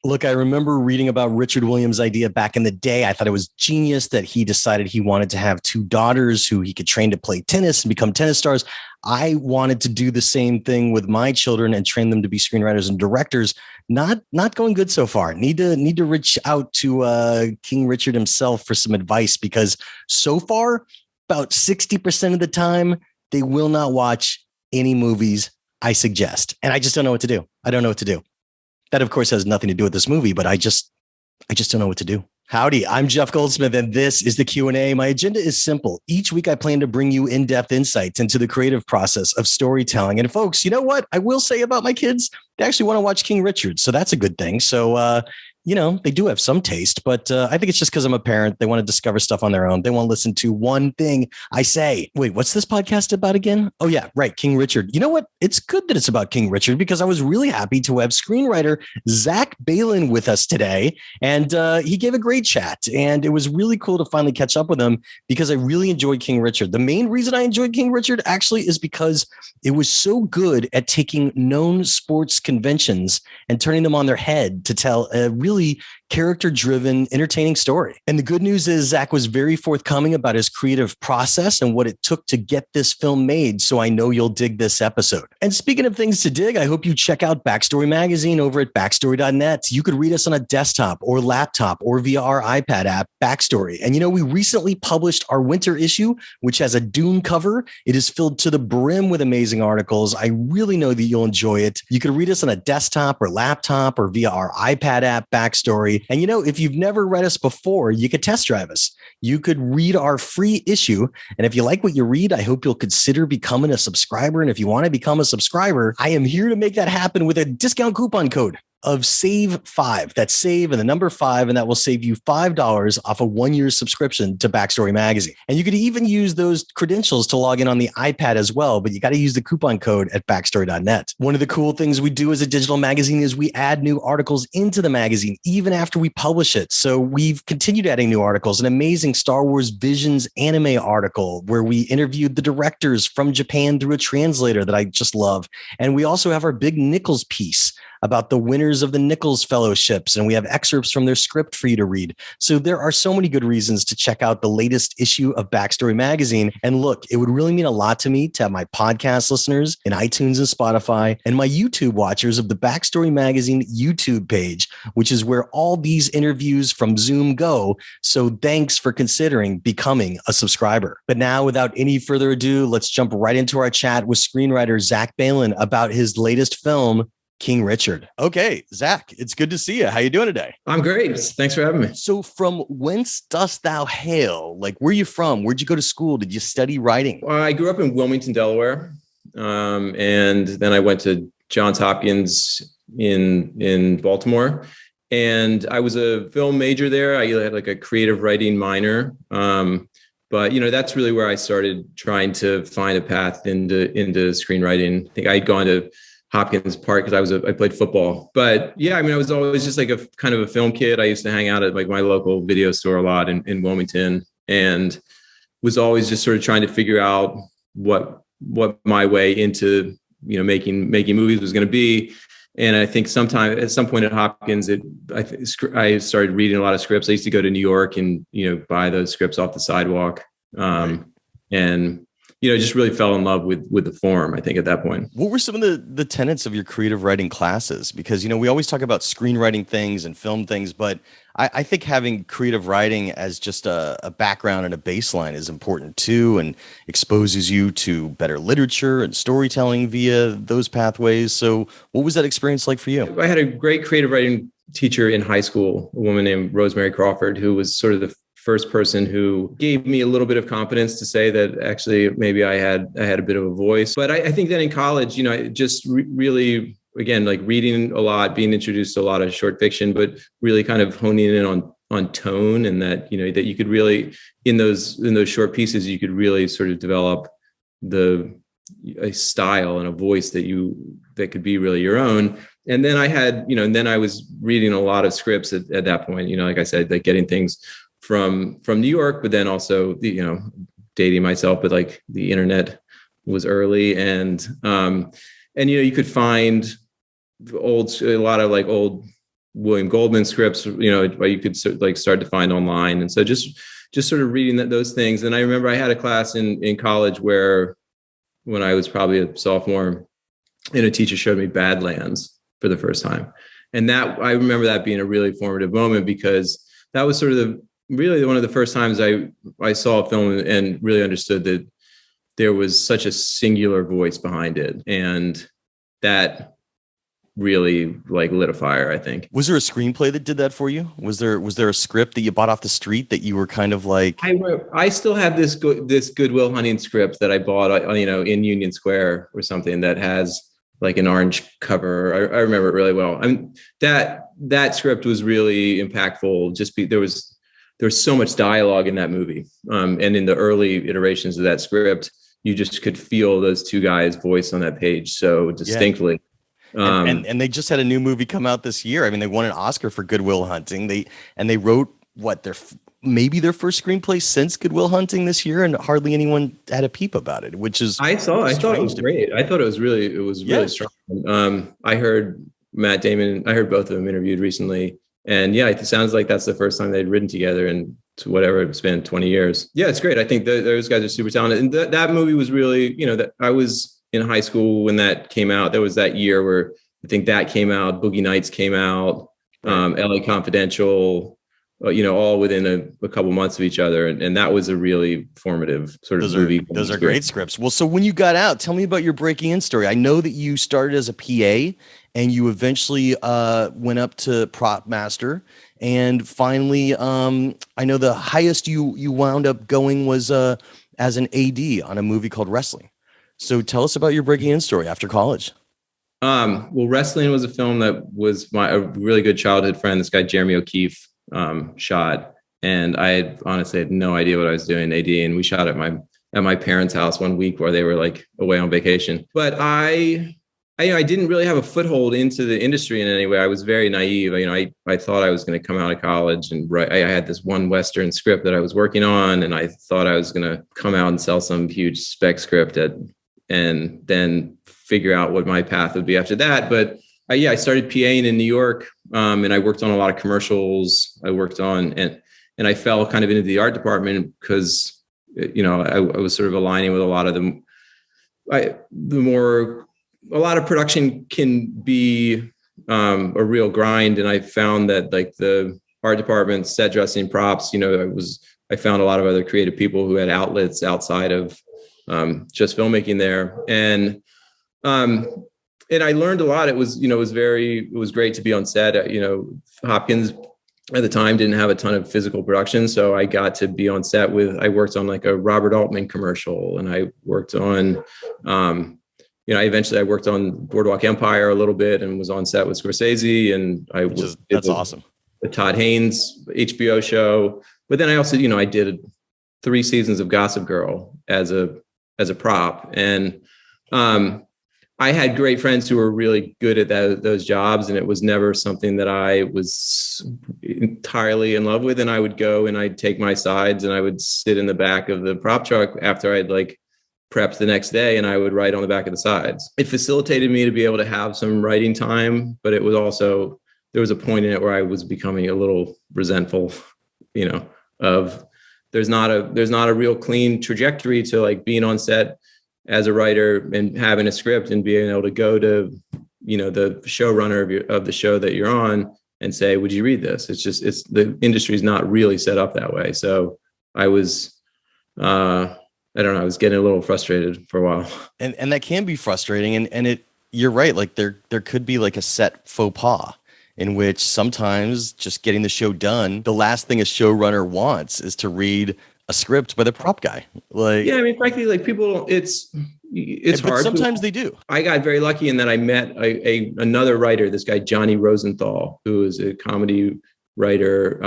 Look, I remember reading about Richard Williams' idea back in the day. I thought it was genius that he decided he wanted to have two daughters who he could train to play tennis and become tennis stars. I wanted to do the same thing with my children and train them to be screenwriters and directors. Not going good so far. Need to reach out to King Richard himself for some advice, because so far, about 60% of the time, they will not watch any movies I suggest. And I just don't know what to do. I don't know what to do. That, of course, has nothing to do with this movie, but I just don't know what to do. Howdy, I'm Jeff Goldsmith, and this is the Q&A. My agenda is simple. Each week, I plan to bring you in-depth insights into the creative process of storytelling. And folks, you know what I will say about my kids? They actually want to watch King Richard, so that's a good thing. So, they do have some taste, but I think it's just because I'm a parent. They want to discover stuff on their own. They want to listen to one thing I say. Wait, what's this podcast about again? Oh, yeah, right. King Richard. You know what? It's good that it's about King Richard, because I was really happy to have screenwriter Zach Baylin with us today. And he gave a great chat. And it was really cool to finally catch up with him, because I really enjoyed King Richard. The main reason I enjoyed King Richard actually is because it was so good at taking known sports conventions and turning them on their head to tell a really character-driven, entertaining story. And the good news is Zach was very forthcoming about his creative process and what it took to get this film made. So I know you'll dig this episode. And speaking of things to dig, I hope you check out Backstory Magazine over at backstory.net. You could read us on a desktop or laptop or via our iPad app, Backstory. And we recently published our winter issue, which has a Dune cover. It is filled to the brim with amazing articles. I really know that you'll enjoy it. You could read us on a desktop or laptop or via our iPad app, Backstory. And if you've never read us before, you could test drive us. You could read our free issue. And if you like what you read, I hope you'll consider becoming a subscriber. And if you want to become a subscriber, I am here to make that happen with a discount coupon code of SAVE5. That's SAVE and the number 5, and that will save you $5 off a 1-year subscription to Backstory Magazine. And you could even use those credentials to log in on the iPad as well, but you got to use the coupon code at backstory.net. One of the cool things we do as a digital magazine is we add new articles into the magazine even after we publish it. So we've continued adding new articles, an amazing Star Wars Visions anime article where we interviewed the directors from Japan through a translator that I just love. And we also have our big Nichols piece about the winners of the Nichols Fellowships, and we have excerpts from their script for you to read. So there are so many good reasons to check out the latest issue of Backstory Magazine. And look, it would really mean a lot to me to have my podcast listeners in iTunes and Spotify, and my YouTube watchers of the Backstory Magazine YouTube page, which is where all these interviews from Zoom go. So thanks for considering becoming a subscriber. But now, without any further ado, let's jump right into our chat with screenwriter Zach Baylin about his latest film, King Richard. Okay, Zach, it's good to see you. How you doing today? I'm great. Thanks for having me. So from whence dost thou hail? Like, where are you from? Where'd you go to school? Did you study writing? Well, I grew up in Wilmington, Delaware. And then I went to Johns Hopkins in Baltimore. And I was a film major there. I had like a creative writing minor. But that's really where I started trying to find a path into screenwriting. I think I had gone to Hopkins Park because I played football. But yeah, I was always just like a kind of a film kid. I used to hang out at like my local video store a lot in Wilmington, and was always just sort of trying to figure out what my way into making movies was going to be. And I think at some point at Hopkins, I started reading a lot of scripts. I used to go to New York and buy those scripts off the sidewalk, and just really fell in love with the form, I think, at that point. What were some of the tenets of your creative writing classes? Because, we always talk about screenwriting things and film things, but I think having creative writing as just a background and a baseline is important too, and exposes you to better literature and storytelling via those pathways. So what was that experience like for you? I had a great creative writing teacher in high school, a woman named Rosemary Crawford, who was sort of the first person who gave me a little bit of confidence to say that actually maybe I had a bit of a voice. But I think that in college, just really, again, like reading a lot, being introduced to a lot of short fiction, but really kind of honing in on tone, and that that you could really in those short pieces you could really sort of develop a style and a voice that could be really your own. And then I had then I was reading a lot of scripts at that point. Like I said, like getting things from New York, but then also dating myself, but like the internet was early, and you could find a lot of like old William Goldman scripts, you could like start to find online. And so just sort of reading those things. And I remember I had a class in college where, when I was probably a sophomore, and a teacher showed me Badlands for the first time. And that, I remember that being a really formative moment, because that was sort of really one of the first times I saw a film and really understood that there was such a singular voice behind it. And that really like lit a fire, I think. Was there a screenplay that did that for you? Was there a script that you bought off the street that you were kind of like? I still have this Good Will Hunting script that I bought, in Union Square or something, that has like an orange cover. I remember it really well. I mean, that script was really impactful. There was so much dialogue in that movie. And in the early iterations of that script, you just could feel those two guys' voice on that page so distinctly. Yeah. And they just had a new movie come out this year. I mean, they won an Oscar for Good Will Hunting. They wrote maybe their first screenplay since Good Will Hunting this year, and hardly anyone had a peep about it, which is I thought it was great. I thought it was really strong. I heard Matt Damon. I heard both of them interviewed recently, and yeah, it sounds like that's the first time they'd written together in whatever it's been, 20 years. Yeah, it's great. I think those guys are super talented, and that movie was really, that I was in high school when that came out. There was that year where I think that came out, Boogie Nights came out, LA Confidential, all within a couple months of each other. And that was a really formative sort of movie. Those are great scripts. Well, so when you got out, tell me about your breaking in story. I know that you started as a PA and you eventually went up to prop master. And finally, I know the highest you wound up going was as an AD on a movie called Wrestling. So tell us about your breaking in story after college. Well, Wrestling was a film that was a really good childhood friend, this guy, Jeremy O'Keefe, shot. And I honestly had no idea what I was doing AD. And we shot at my parents' house one week while they were like away on vacation. But I didn't really have a foothold into the industry in any way. I was very naive. I thought I was going to come out of college and I had this one Western script that I was working on. And I thought I was going to come out and sell some huge spec script and then figure out what my path would be after that. But I started PAing in New York, and I worked on a lot of commercials. I worked on, and I fell kind of into the art department because, I was sort of aligning with a lot of them. A lot of production can be a real grind. And I found that like the art department, set dressing, props, I found a lot of other creative people who had outlets outside of just filmmaking there. And I learned a lot. It was great to be on set. Hopkins at the time didn't have a ton of physical production. So I got to be on set I worked on like a Robert Altman commercial, and I worked on, eventually I worked on Boardwalk Empire a little bit and was on set with Scorsese, and that's awesome. The Todd Haynes HBO show. But then I also, I did 3 seasons of Gossip Girl as a prop. And I had great friends who were really good at those jobs, and it was never something that I was entirely in love with. And I would go and I'd take my sides and I would sit in the back of the prop truck after I'd like prepped the next day, and I would write on the back of the sides. It facilitated me to be able to have some writing time, but it was also, there was a point in it where I was becoming a little resentful, of there's not a real clean trajectory to like being on set as a writer and having a script and being able to go to, the showrunner of the show that you're on and say, would you read this? It's the industry's not really set up that way. So I was, I don't know, I was getting a little frustrated for a while. And that can be frustrating. And you're right. Like there could be like a set faux pas in which sometimes just getting the show done, the last thing a showrunner wants is to read a script by the prop guy. Like, yeah, I mean, frankly, like people, it's hard. Sometimes they do. I got very lucky in that I met another writer, this guy, Johnny Rosenthal, who is a comedy writer,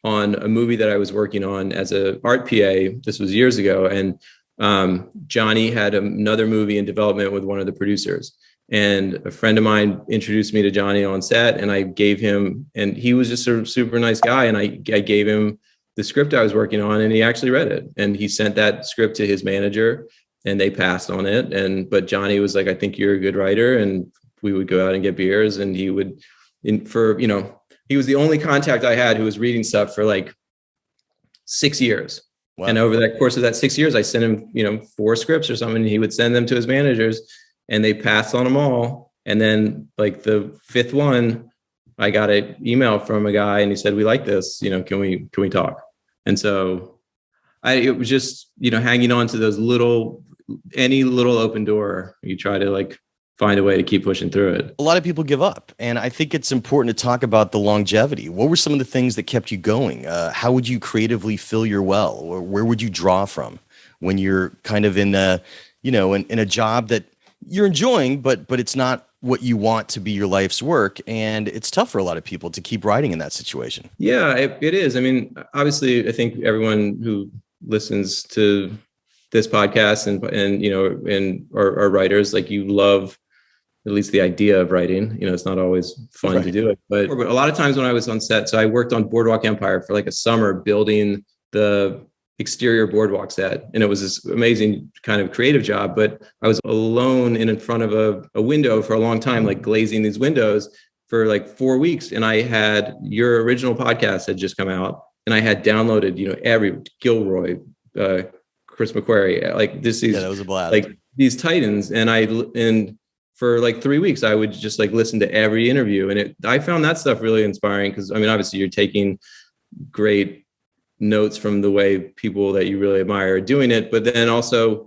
on a movie that I was working on as a art PA. This was years ago. And Johnny had another movie in development with one of the producers. And a friend of mine introduced me to Johnny on set, and I gave him, and he was just a super nice guy. And I gave him the script I was working on, and he actually read it. And he sent that script to his manager, and they passed on it. But Johnny was like, I think you're a good writer. And we would go out and get beers, and he would he was the only contact I had who was reading stuff for like 6 years. Wow. And over the course of that 6 years, I sent him, 4 scripts or something. And he would send them to his managers and they passed on them all. And then like the 5th one, I got an email from a guy and he said, we like this, can we talk? And so it was just, hanging on to those any little open door, you try to like find a way to keep pushing through it. A lot of people give up. And I think it's important to talk about the longevity. What were some of the things that kept you going? How would you creatively fill your well? Or where would you draw from when you're kind of in a job that you're enjoying, but it's not what you want to be your life's work. And it's tough for a lot of people to keep writing in that situation. Yeah, it is. I mean, obviously, I think everyone who listens to this podcast and are writers, like you love at least the idea of writing. It's not always fun to do it, but a lot of times when I was on set, so I worked on Boardwalk Empire for like a summer building the exterior boardwalk set. And it was this amazing kind of creative job, but I was alone in front of a window for a long time, like glazing these windows for like 4 weeks. And I had your original podcast had just come out and I had downloaded, every Gilroy, Chris McQuarrie, like that was a blast. Like these titans. And for like 3 weeks, I would just like listen to every interview. And I found that stuff really inspiring because obviously you're taking great notes from the way people that you really admire are doing it. But then also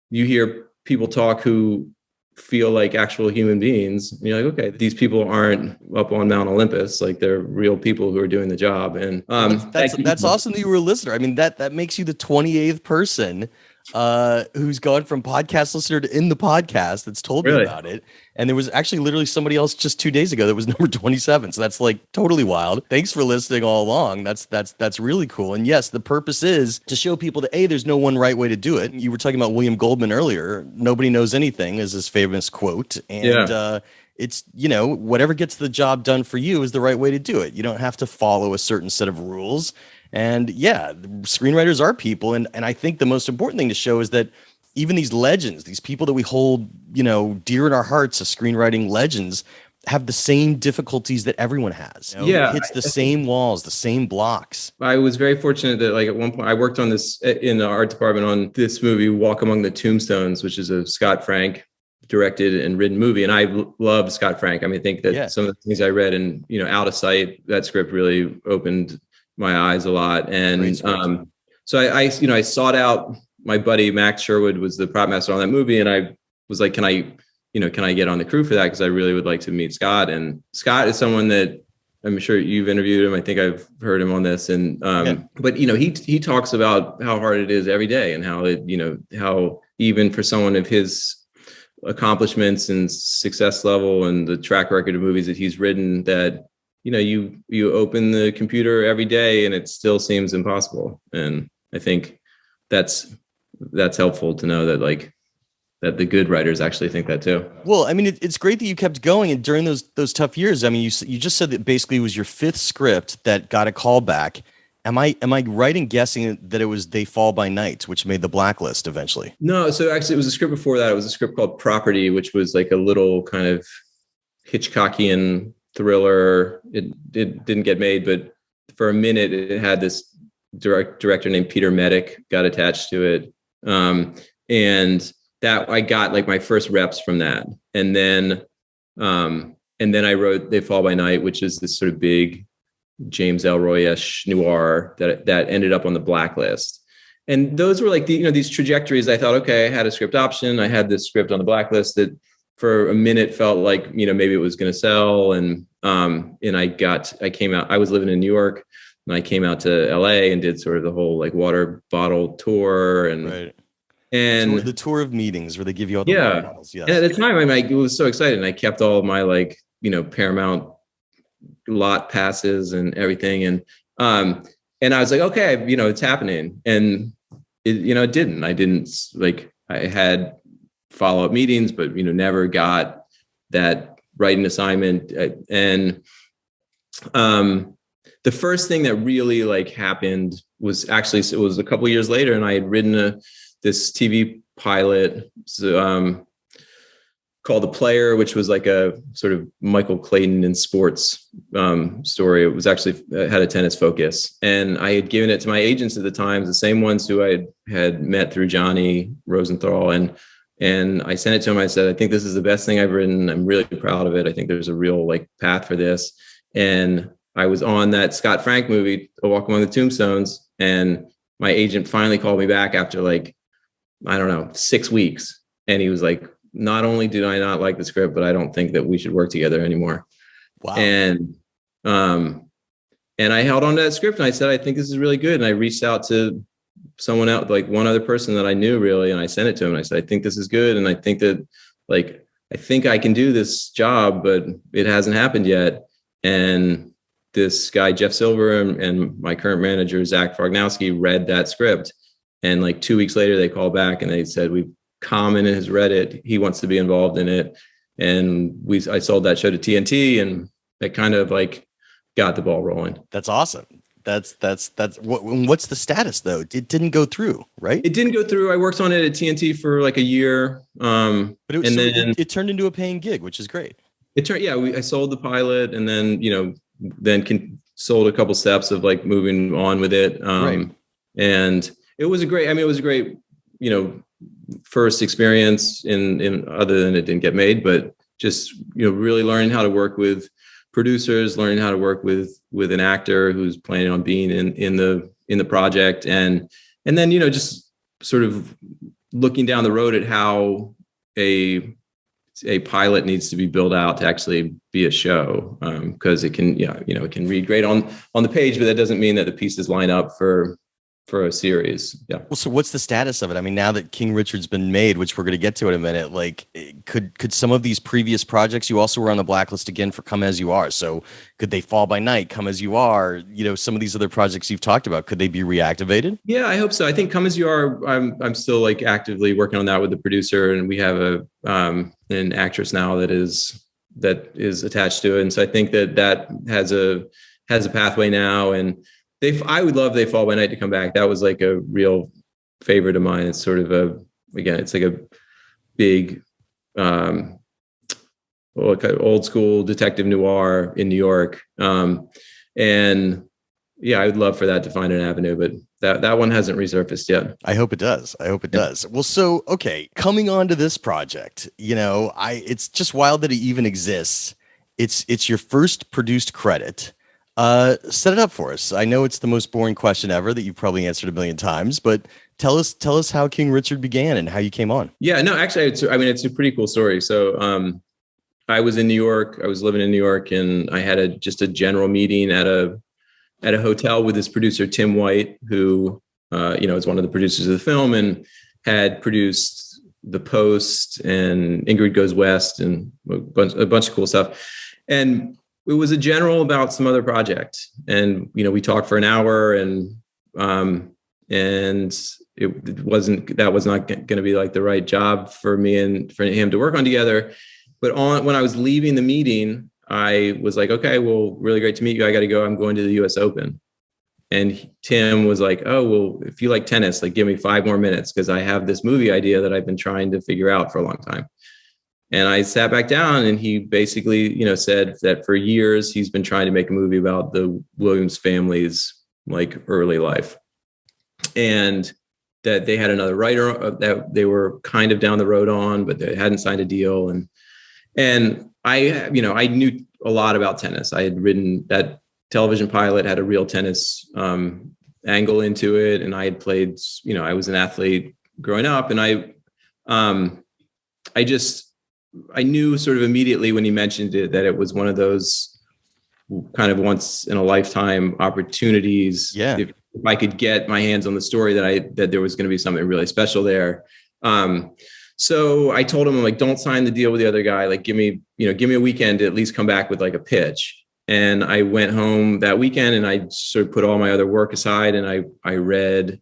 you hear people talk who feel like actual human beings. And you're like, okay, these people aren't up on Mount Olympus. Like they're real people who are doing the job. And that's awesome that you were a listener. I mean, that makes you the 28th person who's gone from podcast listener to in the podcast that's told me about it. And there was actually literally somebody else just 2 days ago that was number 27. So that's like totally wild. Thanks for listening all along. That's really cool. And yes, the purpose is to show people that there's no one right way to do it. You were talking about William Goldman earlier. Nobody knows anything is his famous quote. And it's, whatever gets the job done for you is the right way to do it. You don't have to follow a certain set of rules. And screenwriters are people. And I think the most important thing to show is that even these legends, these people that we hold, dear in our hearts as screenwriting legends, have the same difficulties that everyone has. It hits the same walls, the same blocks. I was very fortunate that like at one point I worked on this in the art department on this movie, Walk Among the Tombstones, which is a Scott Frank directed and written movie. And I love Scott Frank. I think that some of the things I read in, Out of Sight, that script really opened my eyes a lot. And so I sought out my buddy Max Sherwood was the prop master on that movie, and I was like, can I get on the crew for that? Because I really would like to meet Scott. And Scott is someone that I'm sure you've interviewed him. I think I've heard him on this. And but he talks about how hard it is every day, and how how even for someone of his accomplishments and success level and the track record of movies that he's written, that you open the computer every day and it still seems impossible. And I think that's helpful to know that that the good writers actually think that too. Well, it's great that you kept going, and during those tough years, you just said that basically it was your 5th script that got a call back. Am I right in guessing that it was They Fall by Night, which made the blacklist eventually? No, so actually it was a script before that. It was a script called Property, which was like a little kind of Hitchcockian thriller. It didn't get made, but for a minute it had this director named Peter Medic got attached to it. And that I got like my first reps from that. And then I wrote They Fall by Night, which is this sort of big James Ellroy-ish noir that ended up on the blacklist. And those were like these trajectories. I thought, okay, I had a script option. I had this script on the blacklist that for a minute felt like, maybe it was going to sell. And I came out, I was living in New York, and I came out to LA and did sort of the whole like water bottle tour and the tour of meetings where they give you all the water bottles. Yes. And at the time, it was so excited. And I kept all of my Paramount lot passes and everything. And I was like, okay, it's happening. And it didn't. I had follow-up meetings, but never got that writing assignment. And the first thing that really happened was actually, it was a couple of years later, and I had written this TV pilot called The Player, which was like a sort of Michael Clayton in sports story. It was actually had a tennis focus, and I had given it to my agents at the time, the same ones who I had met through Johnny Rosenthal, and I sent it to him. I said, I think this is the best thing I've written. I'm really proud of it. I think there's a real like path for this. And I was on that Scott Frank movie, A Walk Among the Tombstones, and my agent finally called me back after like, I don't know, 6 weeks. And he was like, not only did I not like the script, but I don't think that we should work together anymore. Wow. And I held on to that script, and I said, I think this is really good. And I reached out to someone else, like one other person that I knew really, and I sent it to him. And I said, I think this is good. And I think that like, I think I can do this job, but it hasn't happened yet. And this guy, Jeff Silver, and my current manager, Zach Baylin, read that script. And like 2 weeks later, they called back and they said, Common has read it. He wants to be involved in it. And I sold that show to TNT, and it kind of like got the ball rolling. That's awesome. That's what's the status though? It didn't go through, right? It didn't go through. I worked on it at TNT for like a year. But it turned into a paying gig, which is great. I sold the pilot, and then sold a couple steps of like moving on with it. Right. And it was a great, first experience in other than it didn't get made, but just, really learning how to work with producers, learning how to work with an actor who's planning on being in the project. And then, just sort of looking down the road at how a pilot needs to be built out to actually be a show. Cause it can, it can read great on the page, but that doesn't mean that the pieces line up for a series. Yeah. Well, so what's the status of it? I mean, now that King Richard's been made, which we're going to get to in a minute, like could some of these previous projects, you also were on the blacklist again for Come As You Are. So could they Fall by Night, Come As You Are, some of these other projects you've talked about, could they be reactivated? Yeah, I hope so. I think Come As You Are, I'm still like actively working on that with the producer, and we have an actress now that is attached to it. And so I think that has a pathway now, and I would love They Fall by Night to come back. That was like a real favorite of mine. It's sort of it's like a big, old school detective noir in New York. And yeah, I would love for that to find an avenue, but that one hasn't resurfaced yet. I hope it does. Does. Well, so, okay. Coming on to this project, it's just wild that it even exists. It's your first produced credit. Set it up for us. I know it's the most boring question ever that you've probably answered a million times, but tell us how King Richard began and how you came on. Yeah, no, actually, it's a pretty cool story. So, I was in New York. I was living in New York, and I had just a general meeting at a hotel with this producer, Tim White, who, is one of the producers of the film and had produced The Post and Ingrid Goes West and a bunch of cool stuff. And it was a general about some other project. And, we talked for an hour, and that was not going to be like the right job for me and for him to work on together. But when I was leaving the meeting, I was like, okay, well, really great to meet you. I got to go. I'm going to the US Open. And Tim was like, oh, well, if you like tennis, like give me 5 more minutes, because I have this movie idea that I've been trying to figure out for a long time. And I sat back down, and he basically, said that for years he's been trying to make a movie about the Williams family's like early life, and that they had another writer that they were kind of down the road on, but they hadn't signed a deal. And I knew a lot about tennis. I had written that television pilot, had a real tennis angle into it, and I had played. I was an athlete growing up, and I knew sort of immediately when he mentioned it that it was one of those kind of once in a lifetime opportunities. Yeah. If I could get my hands on the story, that there was going to be something really special there. So I told him, I'm like, don't sign the deal with the other guy. Like, give me a weekend to at least come back with like a pitch. And I went home that weekend, and I sort of put all my other work aside, and I read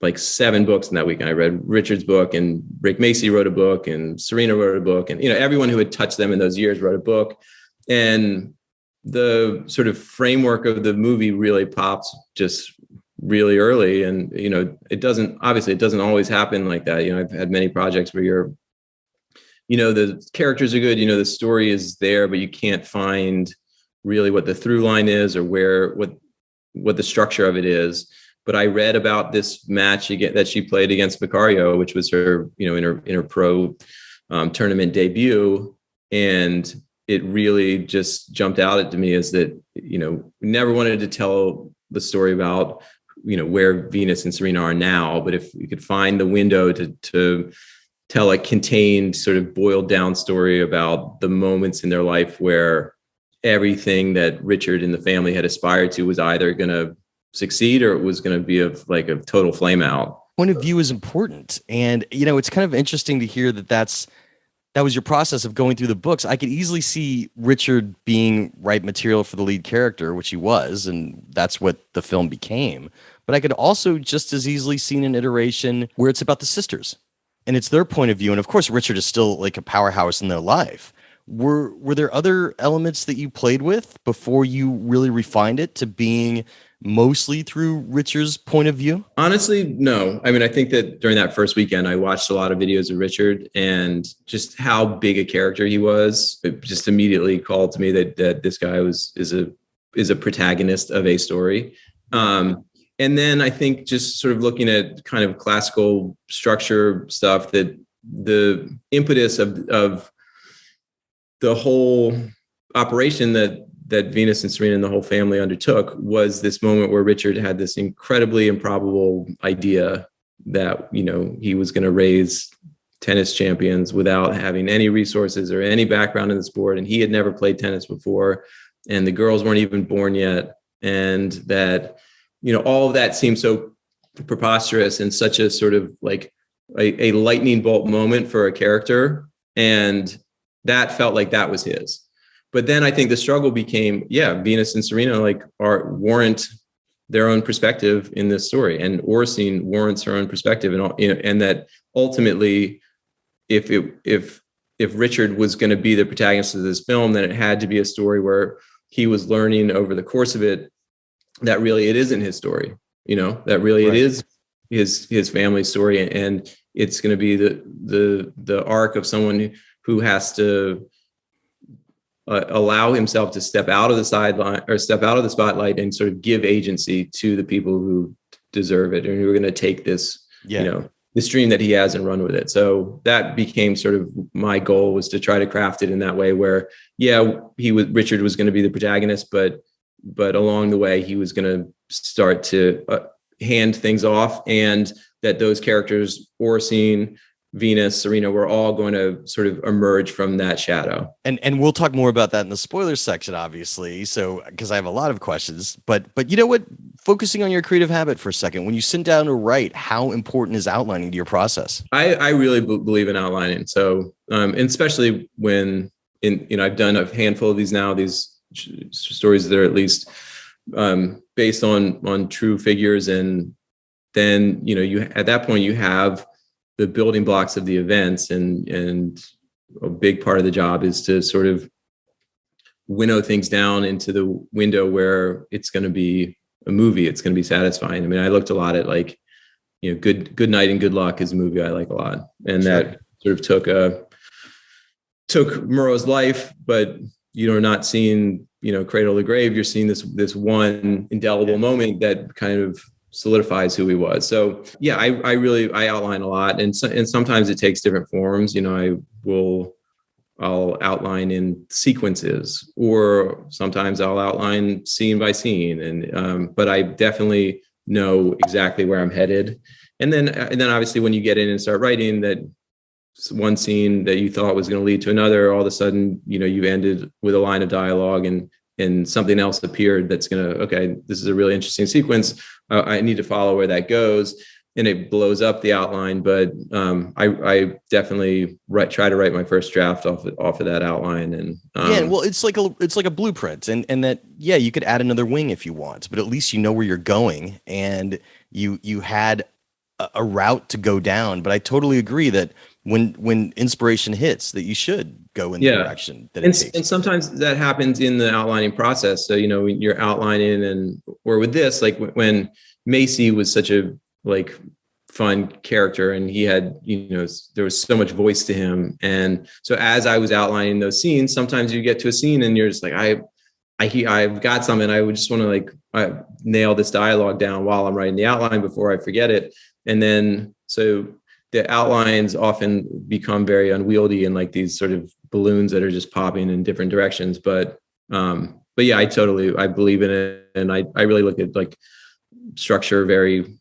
like 7 books in that weekend. I read Richard's book, and Rick Macy wrote a book, and Serena wrote a book, and everyone who had touched them in those years wrote a book. And the sort of framework of the movie really popped just really early. And it doesn't always happen like that. I've had many projects where the characters are good, the story is there, but you can't find really what the through line is or what the structure of it is. But I read about this match that she played against Vicario, which was her, in her pro tournament debut. And it really just jumped out at me as that, never wanted to tell the story about, where Venus and Serena are now. But if you could find the window to tell a contained, sort of boiled down story about the moments in their life where everything that Richard and the family had aspired to was either going to succeed or it was going to be a total flame out. Point of view is important. And, it's kind of interesting to hear that was your process of going through the books. I could easily see Richard being right material for the lead character, which he was, and that's what the film became. But I could also just as easily see an iteration where it's about the sisters and it's their point of view. And of course, Richard is still like a powerhouse in their life. Were there other elements that you played with before you really refined it to being mostly through Richard's point of view? Honestly, no. I mean, I think that during that first weekend, I watched a lot of videos of Richard and just how big a character he was. It just immediately called to me that this guy is a protagonist of a story. And then I think just sort of looking at kind of classical structure stuff, that the impetus of the whole operation that Venus and Serena and the whole family undertook was this moment where Richard had this incredibly improbable idea that, he was going to raise tennis champions without having any resources or any background in the sport. And he had never played tennis before, and the girls weren't even born yet. And that, all of that seemed so preposterous and such a sort of like a lightning bolt moment for a character. And that felt like that was his. But then I think the struggle became, Venus and Serena warrant their own perspective in this story, and Oracene warrants her own perspective, and that ultimately, if Richard was going to be the protagonist of this film, then it had to be a story where he was learning over the course of it that really it isn't his story, that really It is his family's story, and it's going to be the arc of someone who has to allow himself to step out of the sideline or step out of the spotlight and sort of give agency to the people who deserve it and who are going to take this, this dream that he has and run with it. So that became sort of my goal, was to try to craft it in that way where, Richard was going to be the protagonist, but along the way he was going to start to hand things off, and that those characters, Oracene, Venus, Serena, we're all going to sort of emerge from that shadow. And we'll talk more about that in the spoilers section, obviously. So, because I have a lot of questions, but you know what, focusing on your creative habit for a second, when you sit down to write, how important is outlining to your process? I really believe in outlining. So, and especially when I've done a handful of these now, these stories that are at least based on true figures. And then, you at that point you have the building blocks of the events, and a big part of the job is to sort of winnow things down into the window where it's going to be a movie. It's going to be satisfying. I mean, I looked a lot at Good Night and Good Luck is a movie I like a lot. And that sort of took Murrow's life, but not seeing, cradle to grave. You're seeing this one indelible moment that kind of solidifies who he was. So I outline a lot, and sometimes it takes different forms. I'll outline in sequences, or sometimes I'll outline scene by scene, and but I definitely know exactly where I'm headed. And then obviously when you get in and start writing, that one scene that you thought was going to lead to another, all of a sudden you've ended with a line of dialogue, and something else appeared that's going to, okay, this is a really interesting sequence. I need to follow where that goes, and it blows up the outline. But I definitely try to write my first draft off of that outline. And well, it's like a blueprint, and that you could add another wing if you want, but at least you know where you're going, and you had a route to go down. But I totally agree that when inspiration hits, that you should go in the direction that it takes. And sometimes that happens in the outlining process. So, when you're outlining, or with this, like when Macy was such a fun character, and he had, there was so much voice to him. And so as I was outlining those scenes, sometimes you get to a scene and you're just like, I've got something. I would just want to nail this dialogue down while I'm writing the outline before I forget it. And then, so the outlines often become very unwieldy and like these sort of balloons that are just popping in different directions. But yeah, I believe in it. And I really look at like structure very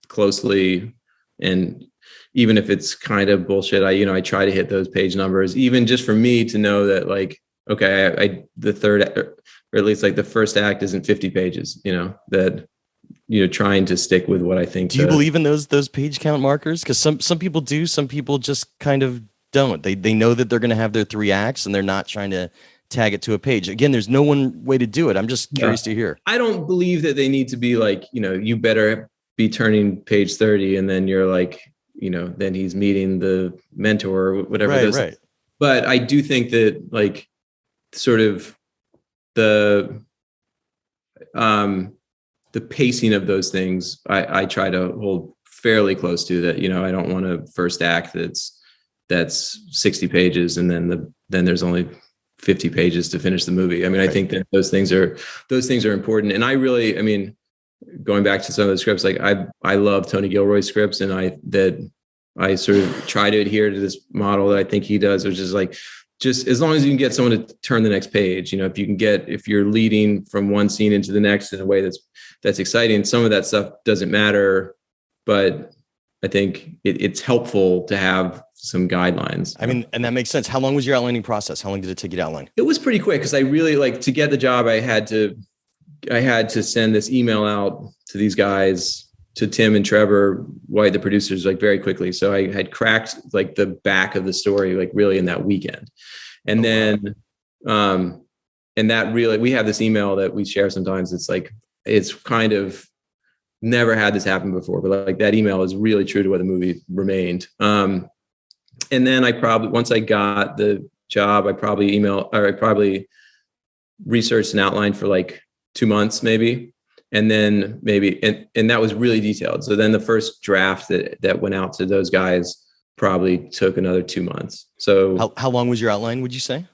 closely. And even if it's kind of bullshit, I try to hit those page numbers, even just for me to know that like, okay, the third, or at least like the first act isn't 50 pages, trying to stick with what I think. Do you believe in those page count markers? Because some people do, some people just kind of don't. They know that they're going to have their 3 acts and they're not trying to tag it to a page. Again, there's no one way to do it. I'm just curious to hear. I don't believe that they need to be like, you better be turning page 30 and then you're like, then he's meeting the mentor or whatever. Right. But I do think that like sort of the pacing of those things, I try to hold fairly close to that. I don't want a first act that's 60 pages and then there's only 50 pages to finish the movie. I mean, right. I think that those things are important. And I really, going back to some of the scripts, like I love Tony Gilroy's scripts, and I sort of try to adhere to this model that I think he does, which is like, just as long as you can get someone to turn the next page, if you're leading from one scene into the next in a way that's exciting, some of that stuff doesn't matter, but I think it's helpful to have some guidelines. And that makes sense. How long was your outlining process? How long did it take you to outline? It was pretty quick because I really to get the job. I had to send this email out to these guys, to Tim and Trevor White, the producers, like very quickly. So I had cracked like the back of the story, like really in that weekend. And and that really, we have this email that we share sometimes. It's like, it's kind of never had this happen before, but like that email is really true to what the movie remained. And then once I got the job, I probably researched an outline for like 2 months, maybe. And then and that was really detailed. So then the first draft that went out to those guys probably took another 2 months. So how long was your outline, would you say?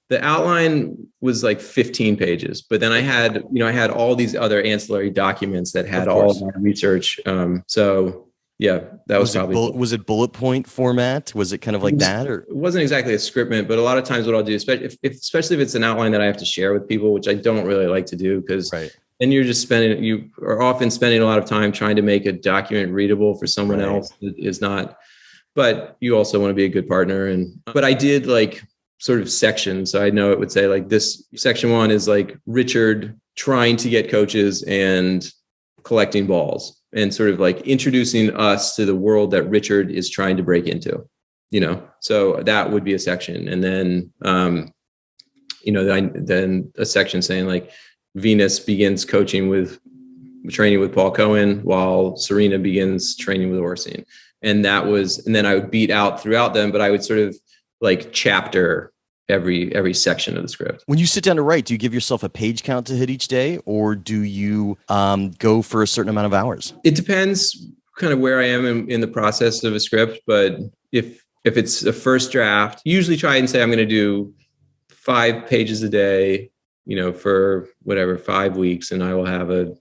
The outline was like 15 pages, but then I had all these other ancillary documents that had all of my research. So yeah, that was probably. Was it bullet point format? Was it kind of like that, or it wasn't exactly a scriptment? But a lot of times, what I'll do, especially if it's an outline that I have to share with people, which I don't really like to do, because then you are often spending a lot of time trying to make a document readable for someone else that is not. But you also want to be a good partner, but I did like sort of sections. So I know it would say like this section 1 is like Richard trying to get coaches and collecting balls, and sort of like introducing us to the world that Richard is trying to break into, so that would be a section. And then, then a section saying like Venus begins training with Paul Cohen while Serena begins training with Orsine. And then I would beat out throughout them, but I would sort of like chapter every section of the script. When you sit down to write, do you give yourself a page count to hit each day, or do you go for a certain amount of hours? It depends kind of where I am in the process of a script. But if it's a first draft, usually try and say I'm going to do 5 pages a day, for whatever, 5 weeks, and I'll have a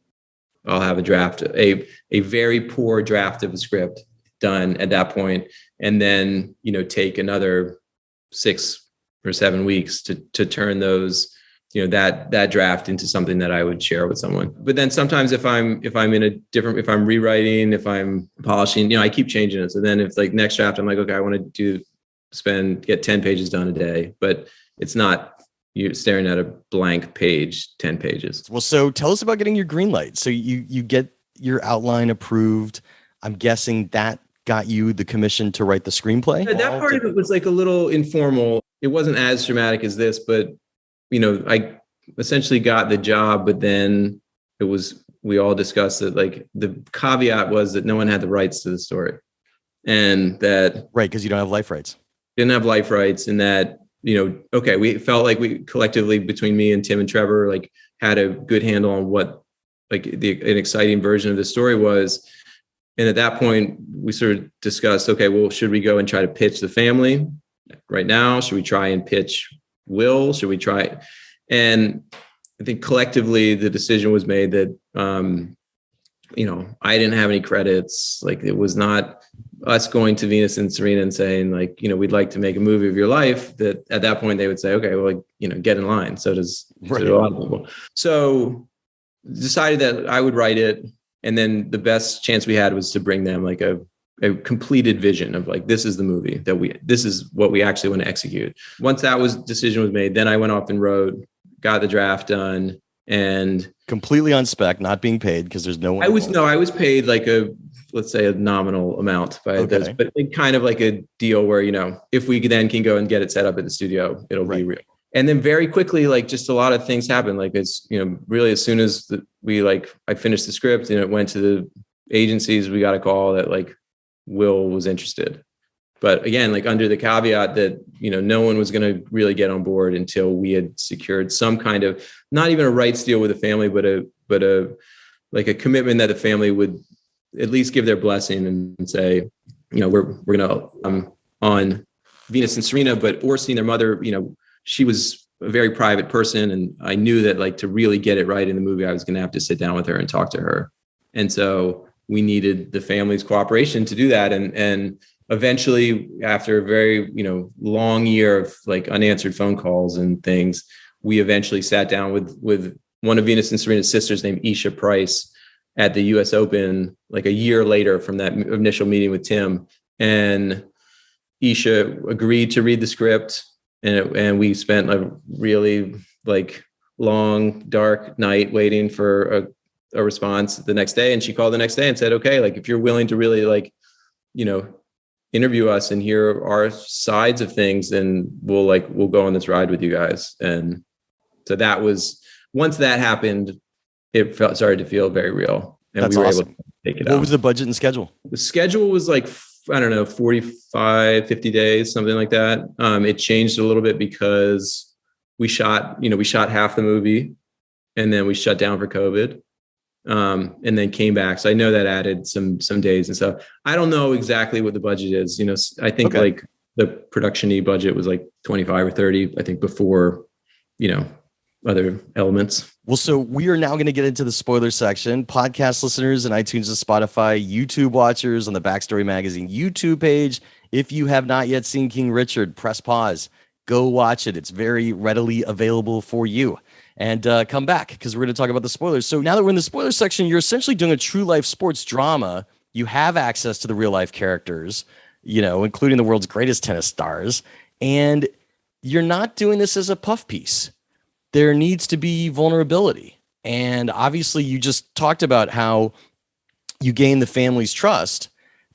draft, a very poor draft of a script done at that point, and then take another 6 or 7 weeks to turn those, that draft into something that I would share with someone. But then sometimes if I'm rewriting, if I'm polishing, I keep changing it. So then if like next draft, I'm like, okay, I want to get 10 pages done a day, but it's not, you're staring at a blank page, 10 pages. Well, so tell us about getting your green light. So you get your outline approved. I'm guessing that got you the commission to write the screenplay? That part of it was like a little informal. It wasn't as dramatic as this, but I essentially got the job, but then we all discussed that like the caveat was that no one had the rights to the story, and that because you don't have life rights. Didn't have life rights, and that we felt like we collectively, between me and Tim and Trevor, like had a good handle on what like an exciting version of the story was. And at that point, we sort of discussed, okay, well, should we go and try to pitch the family right now? Should we try and pitch Will? Should we try? And I think collectively the decision was made that, I didn't have any credits. Like, it was not us going to Venus and Serena and saying, like, we'd like to make a movie of your life. That at that point they would say, okay, well, get in line. So does a lot of people. So decided that I would write it. And then the best chance we had was to bring them like a completed vision of like, this is the movie this is what we actually want to execute. Once that decision was made, then I went off and wrote, got the draft done, and completely on spec, not being paid because there's no one. I was paid like let's say a nominal amount by this, but kind of like a deal where, if we then can go and get it set up at the studio, it'll be real. And then very quickly, like, just a lot of things happened. Like, it's, really as soon as I finished the script and it went to the agencies, we got a call that like Will was interested. But again, like under the caveat that, no one was going to really get on board until we had secured some kind of, not even a rights deal with the family, but a commitment that the family would at least give their blessing and say, we're going to, on Venus and Serena, but Orsine, their mother, she was a very private person. And I knew that like to really get it right in the movie, I was going to have to sit down with her and talk to her. And so we needed the family's cooperation to do that. And eventually, after a very, long year of like unanswered phone calls and things, we eventually sat down with one of Venus and Serena's sisters named Isha Price at the US Open, like a year later from that initial meeting with Tim. And Isha agreed to read the script. And we spent a really like long, dark night waiting for a response the next day. And she called the next day and said, okay, like if you're willing to really like, interview us and hear our sides of things, then we'll go on this ride with you guys. And so that was, once that happened, it started to feel very real. And That's we were awesome. able to take it out. What was the budget and schedule? The schedule was like, I don't know, 45, 50 days, something like that. It changed a little bit because we shot half the movie and then we shut down for COVID. And then came back. So I know that added some days and stuff. I don't know exactly what the budget is. I think like the production-y budget was like 25 or 30, I think, before, other elements. Well, so we are now going to get into the spoiler section. Podcast listeners and iTunes and Spotify, YouTube watchers on the Backstory Magazine YouTube page. If you have not yet seen King Richard, press pause. Go watch it. It's very readily available for you. And come back because we're going to talk about the spoilers. So now that we're in the spoiler section, you're essentially doing a true life sports drama. You have access to the real life characters, including the world's greatest tennis stars. And you're not doing this as a puff piece. There needs to be vulnerability. And obviously you just talked about how you gain the family's trust,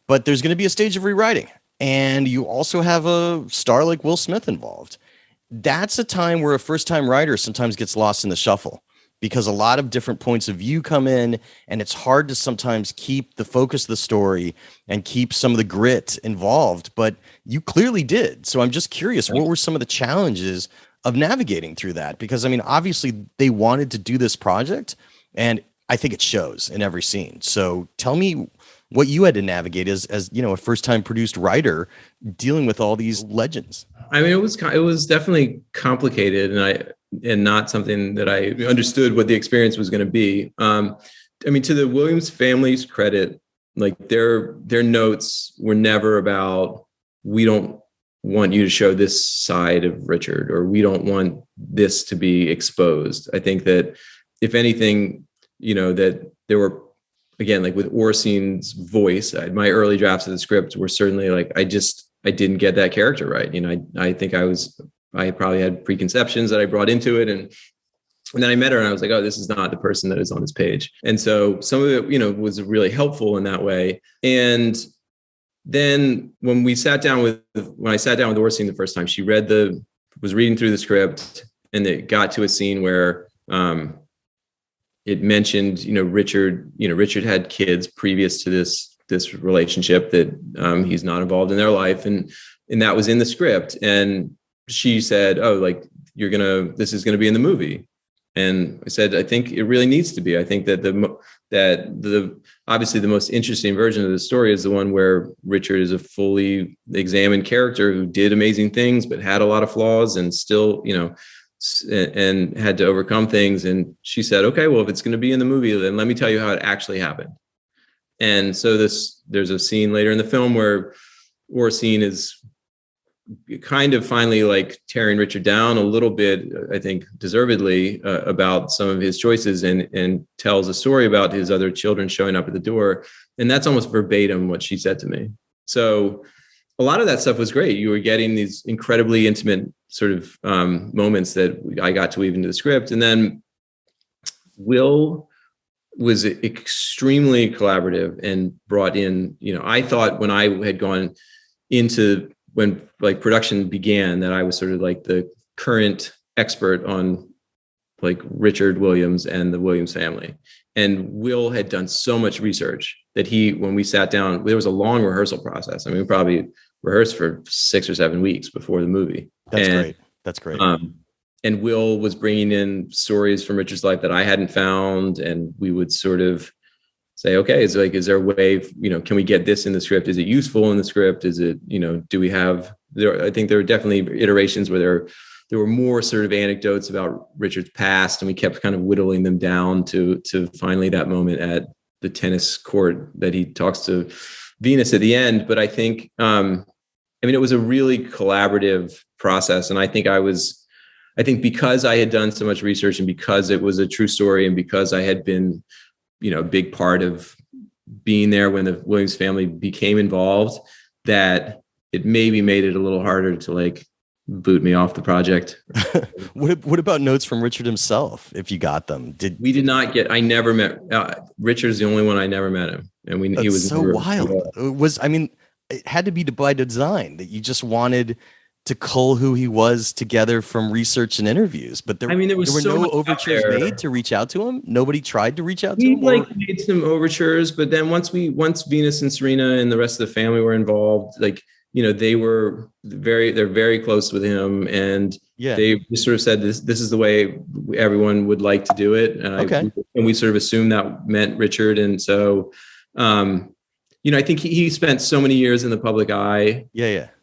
but there's going to be a stage of rewriting. And you also have a star like Will Smith involved. That's a time where a first-time writer sometimes gets lost in the shuffle because a lot of different points of view come in, and it's hard to sometimes keep the focus of the story and keep some of the grit involved, but you clearly did. So I'm just curious, what were some of the challenges of navigating through that? Because, obviously they wanted to do this project, and I think it shows in every scene. So tell me what you had to navigate as a first-time produced writer dealing with all these legends. It was definitely complicated, and not something that I understood what the experience was going to be. To the Williams family's credit, like their notes were never about, we don't want you to show this side of Richard, or we don't want this to be exposed. I think that if anything, that there were, again, like with Orsine's voice, my early drafts of the script were certainly like, I didn't get that character right. I think I probably had preconceptions that I brought into it. And then I met her and I was like, oh, this is not the person that is on this page. And so some of it, was really helpful in that way. And then when I sat down with Orsine the first time, she was reading through the script, and it got to a scene where, it mentioned, Richard had kids previous to this relationship that he's not involved in their life. And that was in the script. And she said, oh, like this is going to be in the movie. And I said, I think it really needs to be. I think that obviously the most interesting version of the story is the one where Richard is a fully examined character who did amazing things, but had a lot of flaws and still, and had to overcome things. And she said, okay, well, if it's going to be in the movie, then let me tell you how it actually happened. And so there's a scene later in the film where Oracene is kind of finally like tearing Richard down a little bit, I think deservedly, about some of his choices, and tells a story about his other children showing up at the door. And that's almost verbatim what she said to me. So a lot of that stuff was great. You were getting these incredibly intimate sort of moments that I got to weave into the script. And then Will was extremely collaborative and brought in, I thought when I had gone into when like production began that I was sort of like the current expert on like Richard Williams and the Williams family. And Will had done so much research that when we sat down, there was a long rehearsal process. I mean, we probably rehearsed for 6 or 7 weeks before the movie. That's great. And Will was bringing in stories from Richard's life that I hadn't found. And we would sort of say, okay, is there a way, can we get this in the script? Is it useful in the script? Is it, do we have there? I think there were definitely iterations where there were more sort of anecdotes about Richard's past, and we kept kind of whittling them down to finally that moment at the tennis court that he talks to Venus at the end. But I think, it was a really collaborative process. And I think because I had done so much research, and because it was a true story, and because I had been, a big part of being there when the Williams family became involved, that it maybe made it a little harder to like boot me off the project. What about notes from Richard himself? If you got them, I never met Richard's the only one I never met him, and he was so wild. It had to be by design that you just wanted to cull who he was together from research and interviews. But there were no overtures made to reach out to him. Nobody tried to reach out to him. Made some overtures, but then once Venus and Serena and the rest of the family were involved, they're very close with him, and they just sort of said this is the way everyone would like to do it. And we sort of assumed that meant Richard. And so, I think he spent so many years in the public eye.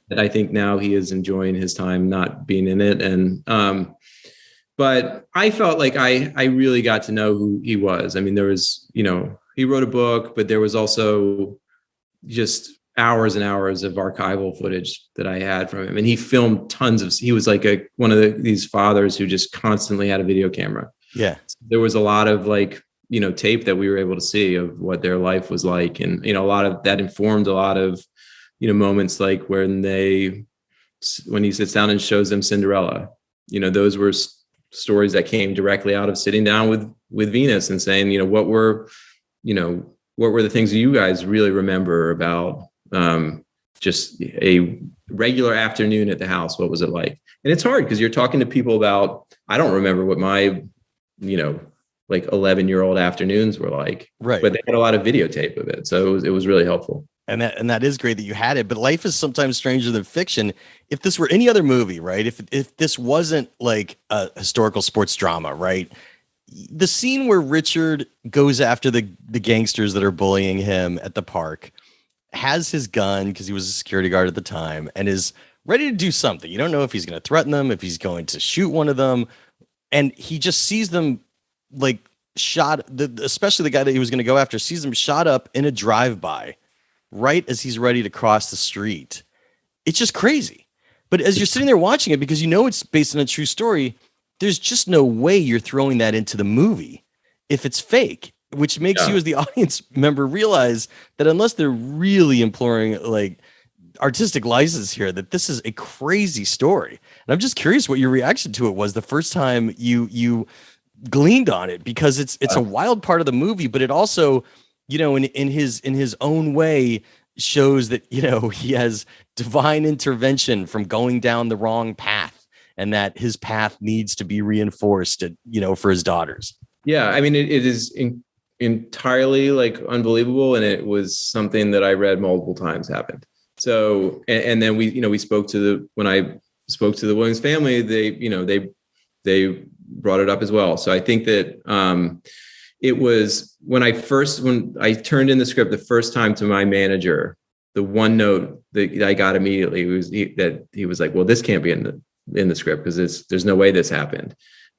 That I think now he is enjoying his time not being in it. And, but I felt like I really got to know who he was. I mean, there was, he wrote a book, but there was also just hours and hours of archival footage that I had from him. And he filmed he was like one of these fathers who just constantly had a video camera. Yeah. There was a lot of tape that we were able to see of what their life was like. And, a lot of that informed a lot of, moments like when he sits down and shows them Cinderella, those were stories that came directly out of sitting down with Venus and saying, what were the things that you guys really remember about just a regular afternoon at the house? What was it like? And it's hard because you're talking to people about, I don't remember what my, 11-year-old afternoons were like, right? But they had a lot of videotape of it. So it was really helpful. And that is great that you had it, but life is sometimes stranger than fiction. If this were any other movie, right? If this wasn't like a historical sports drama, right? The scene where Richard goes after the gangsters that are bullying him at the park, has his gun because he was a security guard at the time, and is ready to do something. You don't know if he's going to threaten them, if he's going to shoot one of them, and he just sees them like shot. Especially the guy that he was going to go after sees them shot up in a drive-by. Right as he's ready to cross the street. It's just crazy. But as you're sitting there watching it, because it's based on a true story, there's just no way you're throwing that into the movie if it's fake, which makes you as the audience member realize that unless they're really imploring like artistic license here, that this is a crazy story. And I'm just curious what your reaction to it was the first time you gleaned on it, because it's a wild part of the movie, but it also, in his own way, shows that, he has divine intervention from going down the wrong path, and that his path needs to be reinforced, for his daughters. Yeah. I mean, it is entirely like unbelievable. And it was something that I read multiple times happened. So, and then when I spoke to the Williams family, they brought it up as well. So I think that it was when I turned in the script the first time to my manager, the one note that I got immediately was that he was like, well, this can't be in the script because there's no way this happened.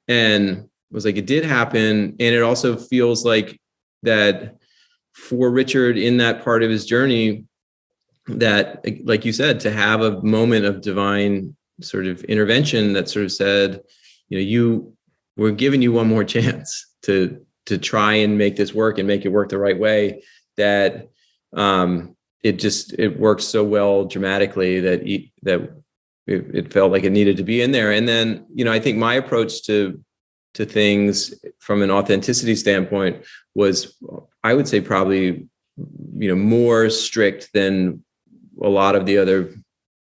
And I was like, it did happen. And it also feels like that for Richard in that part of his journey, that, like you said, to have a moment of divine sort of intervention that sort of said, we're giving you one more chance to try and make this work and make it work the right way, that it works so well dramatically that it felt like it needed to be in there. And then, I think my approach to things from an authenticity standpoint was, I would say, probably, more strict than a lot of the other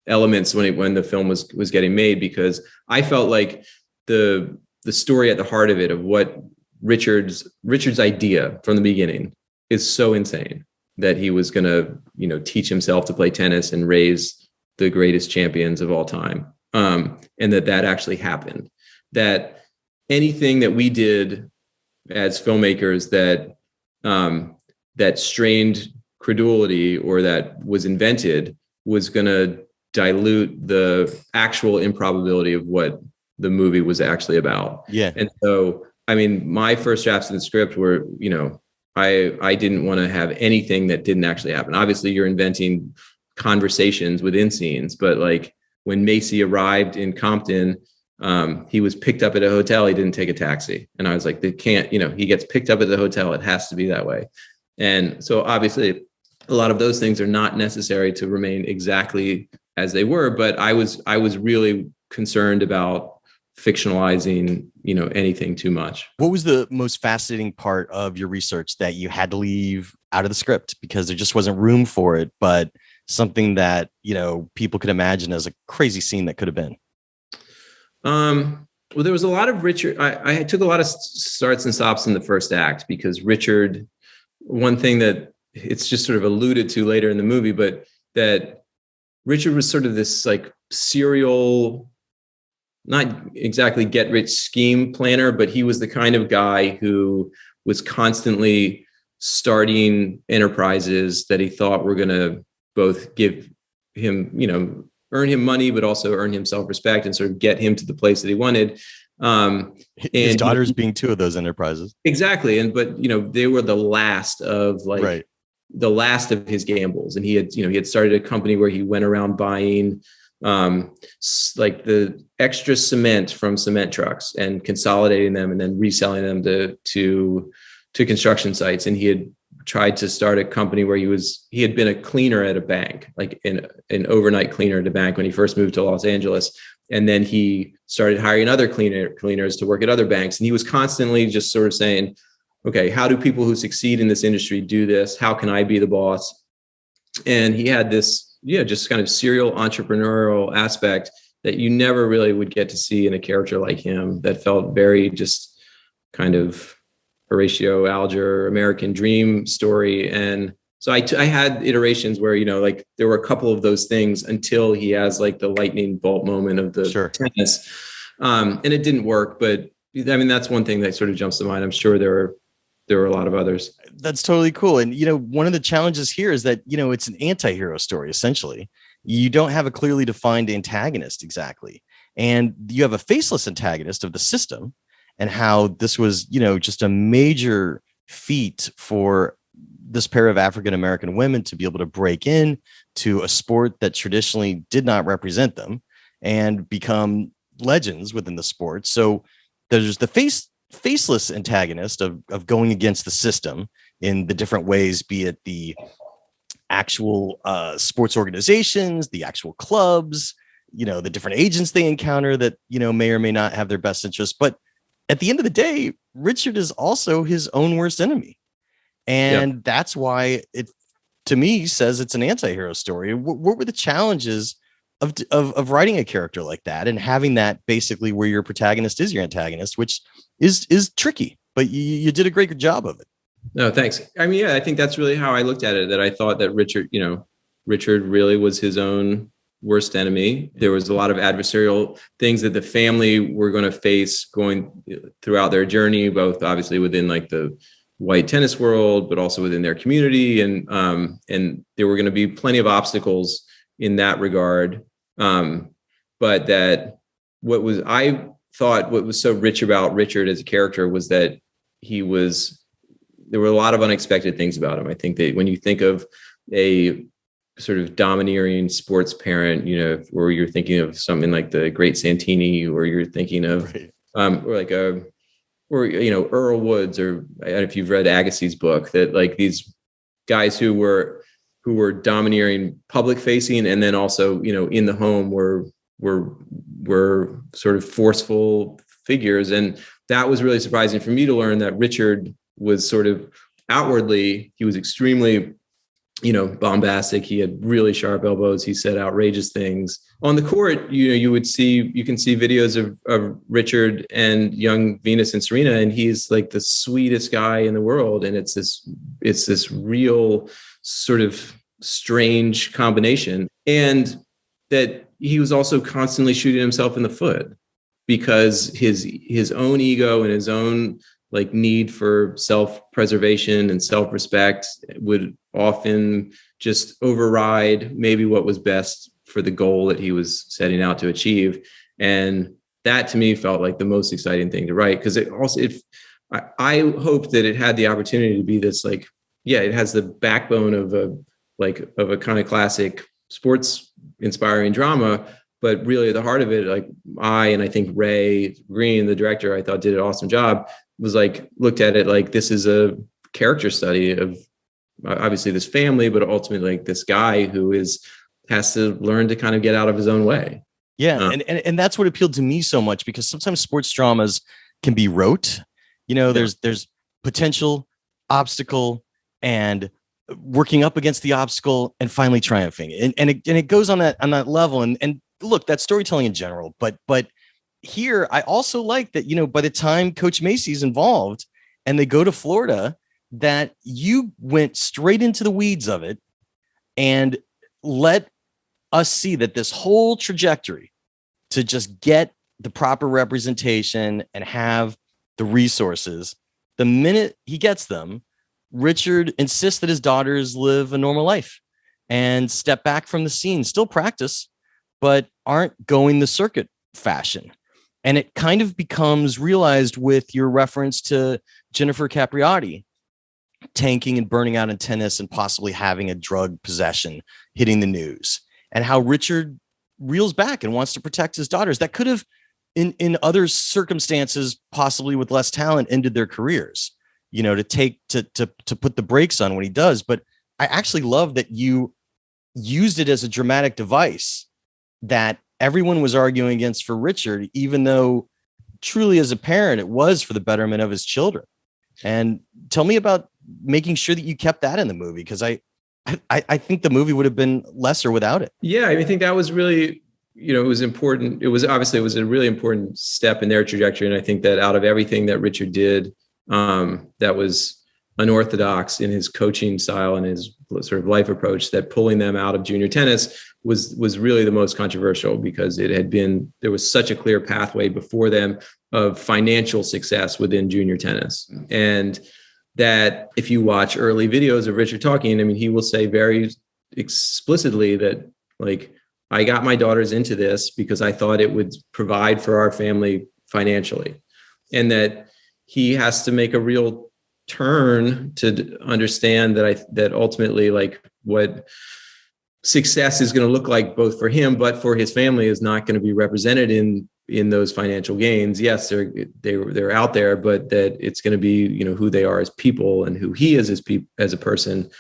elements when the film was getting made, because I felt like the story at the heart of it, of what Richard's idea from the beginning, is so insane that he was going to, teach himself to play tennis and raise the greatest champions of all time. And that actually happened. That anything that we did as filmmakers that strained credulity or that was invented was going to dilute the actual improbability of what the movie was actually about. Yeah. And so, I mean, my first drafts of the script were, I didn't want to have anything that didn't actually happen. Obviously, you're inventing conversations within scenes, but like when Macy arrived in Compton, he was picked up at a hotel. He didn't take a taxi. And I was like, they can't, he gets picked up at the hotel. It has to be that way. And so obviously a lot of those things are not necessary to remain exactly as they were, but I was really concerned about fictionalizing, anything too much. What was the most fascinating part of your research that you had to leave out of the script because there just wasn't room for it, but something that, people could imagine as a crazy scene that could have been? Well, there was a lot of Richard. I took a lot of starts and stops in the first act because Richard, one thing that it's just sort of alluded to later in the movie, but that Richard was sort of this like serial, not exactly get rich scheme planner, but he was the kind of guy who was constantly starting enterprises that he thought were going to both give him, earn him money, but also earn him self-respect and sort of get him to the place that he wanted. His daughters being two of those enterprises. Exactly. But they were the last of right. The last of his gambles. And he had started a company where he went around buying like the extra cement from cement trucks and consolidating them and then reselling them to construction sites. And he had tried to start a company where he had been a cleaner at a bank, like an overnight cleaner at a bank when he first moved to Los Angeles. And then he started hiring other cleaners to work at other banks. And he was constantly just sort of saying, okay, how do people who succeed in this industry do this? How can I be the boss? And he had this, just kind of serial entrepreneurial aspect that you never really would get to see in a character like him, that felt very just kind of Horatio Alger, American Dream story. And so I had iterations where, like there were a couple of those things until he has like the lightning bolt moment of the tennis. And it didn't work, but I mean, that's one thing that sort of jumps to mind. I'm sure there were a lot of others. That's totally cool. And, one of the challenges here is that, it's an anti-hero story, essentially. You don't have a clearly defined antagonist exactly. And you have a faceless antagonist of the system, and how this was, just a major feat for this pair of African-American women to be able to break in to a sport that traditionally did not represent them and become legends within the sport. So there's the faceless antagonist of going against the system in the different ways, be it the actual sports organizations, the actual clubs, the different agents they encounter that, may or may not have their best interests. But at the end of the day, Richard is also his own worst enemy. And that's why it, to me, says it's an anti-hero story. What were the challenges of writing a character like that and having that basically where your protagonist is your antagonist, which is tricky, but you did a great job of it. No, thanks. I mean, I think that's really how I looked at it, that I thought that Richard really was his own worst enemy. There was a lot of adversarial things that the family were going to face going throughout their journey, both obviously within like the white tennis world, but also within their community. And there were going to be plenty of obstacles in that regard. But that I thought what was so rich about Richard as a character was that there were a lot of unexpected things about him. I think that when you think of a sort of domineering sports parent, or you're thinking of something like the Great Santini, or you're thinking of, Earl Woods, or I don't know if you've read Agassi's book, that like these guys who were domineering public facing, and then also, in the home were sort of forceful figures. And that was really surprising for me to learn that Richard was sort of outwardly, he was extremely, bombastic. He had really sharp elbows. He said outrageous things on the court. You can see videos of Richard and young Venus and Serena, and he's like the sweetest guy in the world. And it's this real sort of strange combination. And that he was also constantly shooting himself in the foot because his own ego and his own like need for self-preservation and self-respect would often just override maybe what was best for the goal that he was setting out to achieve. And that to me felt like the most exciting thing to write, because I hope that it had the opportunity to be this like, it has the backbone of a kind of classic sports inspiring drama, but really at the heart of it, like I think Ray Green, the director, I thought did an awesome job, was like, looked at it like this is a character study of obviously this family, but ultimately like this guy who has to learn to kind of get out of his own way. Yeah. And that's what appealed to me so much, because sometimes sports dramas can be rote. There's potential, obstacle, and working up against the obstacle and finally triumphing. And it goes on that level. And look, that's storytelling in general, but here I also like that, by the time Coach Macy's involved and they go to Florida, that you went straight into the weeds of it and let us see that this whole trajectory to just get the proper representation and have the resources, the minute he gets them, Richard insists that his daughters live a normal life and step back from the scene, still practice, but aren't going the circuit fashion. And it kind of becomes realized with your reference to Jennifer Capriati tanking and burning out in tennis and possibly having a drug possession hitting the news, and how Richard reels back and wants to protect his daughters that could have in other circumstances, possibly with less talent, ended their careers, to put the brakes on when he does. But I actually love that you used it as a dramatic device that everyone was arguing against for Richard, even though truly as a parent, it was for the betterment of his children. And tell me about making sure that you kept that in the movie, because I think the movie would have been lesser without it. Yeah, I think that was really, it was important. It was a really important step in their trajectory. And I think that out of everything that Richard did, that was unorthodox in his coaching style and his sort of life approach, that pulling them out of junior tennis was really the most controversial, because there was such a clear pathway before them of financial success within junior tennis. And that if you watch early videos of Richard talking, he will say very explicitly that, like, I got my daughters into this because I thought it would provide for our family financially. And that he has to make a real turn to understand that ultimately, like, what success is going to look like both for him, but for his family, is not going to be represented in those financial gains. Yes, they're out there, but that it's going to be, who they are as people and who he is as a person.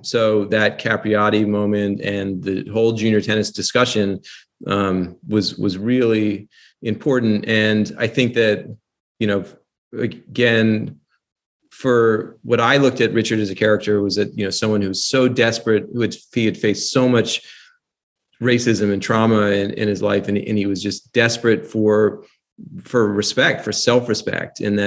So that Capriati moment and the whole junior tennis discussion was really important. And I think that, again, for what I looked at Richard as a character was that, someone who's so desperate, he had faced so much racism and trauma in his life. And he was just desperate for respect, for self-respect. And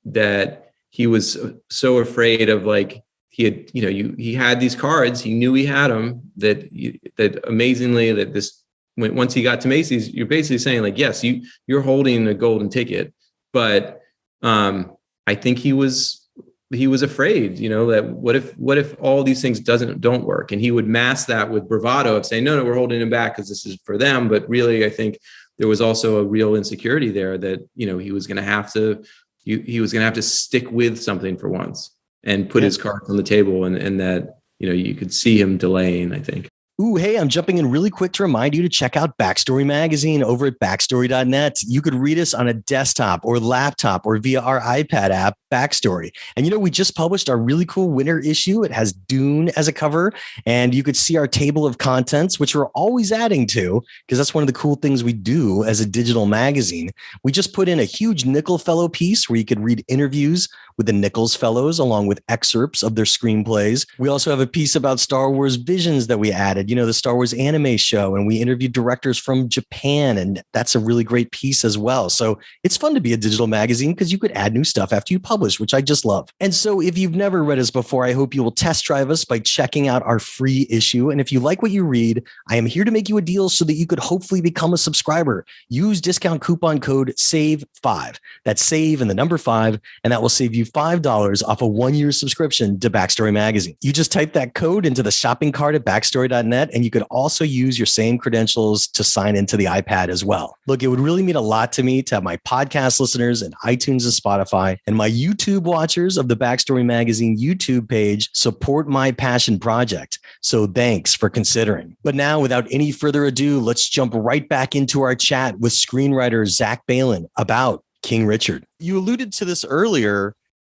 that he was so afraid of, like, he had, he had these cards. He knew he had them. That amazingly, that once he got to Macy's, you're basically saying like, yes, you're holding a golden ticket. But I think he was afraid, that what if all these things don't work? And he would mask that with bravado of saying, no, we're holding him back because this is for them. But really, I think there was also a real insecurity there that, he was going to have to stick with something for once and put his cards on the table, and that, you could see him delaying, I think. Ooh, hey, I'm jumping in really quick to remind you to check out Backstory Magazine over at backstory.net. You could read us on a desktop or laptop or via our iPad app, Backstory. And we just published our really cool winter issue. It has Dune as a cover, and you could see our table of contents, which we're always adding to, because that's one of the cool things we do as a digital magazine. We just put in a huge Nickel Fellow piece where you could read interviews with the Nichols Fellows, along with excerpts of their screenplays. We also have a piece about Star Wars Visions that we added, the Star Wars anime show, and we interviewed directors from Japan, and that's a really great piece as well. So it's fun to be a digital magazine because you could add new stuff after you publish, which I just love. And so if you've never read us before, I hope you will test drive us by checking out our free issue. And if you like what you read, I am here to make you a deal so that you could hopefully become a subscriber. Use discount coupon code SAVE5. That's SAVE and the number 5, and that will save you $5 off a 1-year subscription to Backstory Magazine. You just type that code into the shopping cart at backstory.net, and you could also use your same credentials to sign into the iPad as well. Look, it would really mean a lot to me to have my podcast listeners and iTunes and Spotify and my YouTube watchers of the Backstory Magazine YouTube page support my passion project. So thanks for considering. But now, without any further ado, let's jump right back into our chat with screenwriter Zach Baylin about King Richard. You alluded to this earlier,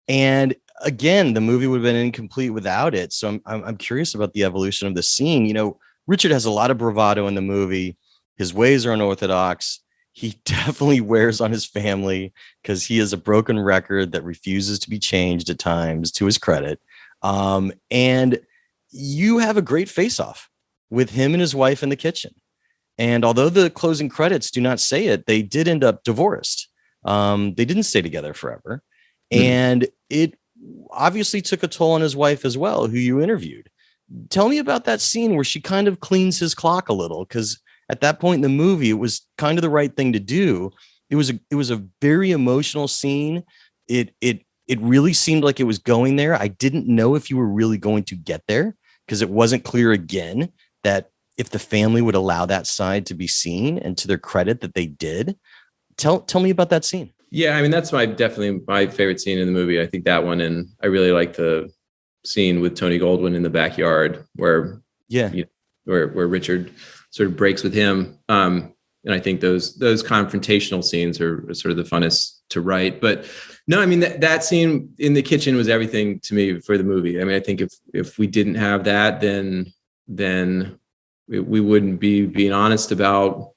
and again, the movie would have been incomplete without it. So I'm curious about the evolution of the scene. Richard has a lot of bravado in the movie. His ways are unorthodox. He definitely wears on his family because he is a broken record that refuses to be changed at times, to his credit. And you have a great face-off with him and his wife in the kitchen. And although the closing credits do not say it, they did end up divorced. They didn't stay together forever. And it obviously took a toll on his wife as well, who you interviewed. Tell me about that scene where she kind of cleans his clock a little, because at that point in the movie, it was kind of the right thing to do. It was a very emotional scene. It really seemed like it was going there. I didn't know if you were really going to get there, because it wasn't clear again that if the family would allow that side to be seen, and to their credit that they did. Tell me about that scene. Yeah, I mean, that's definitely my favorite scene in the movie. I think that one, and I really like the scene with Tony Goldwyn in the backyard where where Richard sort of breaks with him. And I think those confrontational scenes are sort of the funnest to write. But no, I mean, that scene in the kitchen was everything to me for the movie. I mean, I think if we didn't have that, then we wouldn't be being honest about,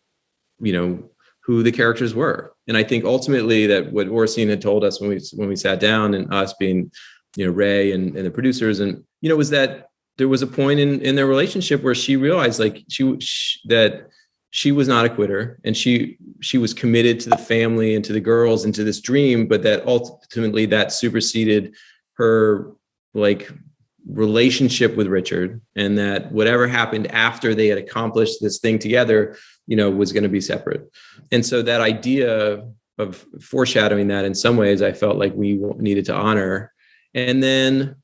who the characters were. And I think ultimately that what Oracene had told us when we sat down, and us being, Ray and the producers, and, was that there was a point in their relationship where she realized like that she was not a quitter, and she was committed to the family and to the girls and to this dream, but that ultimately that superseded her like relationship with Richard, and that whatever happened after they had accomplished this thing together, was going to be separate. And so that idea of foreshadowing that in some ways, I felt like we needed to honor. And then,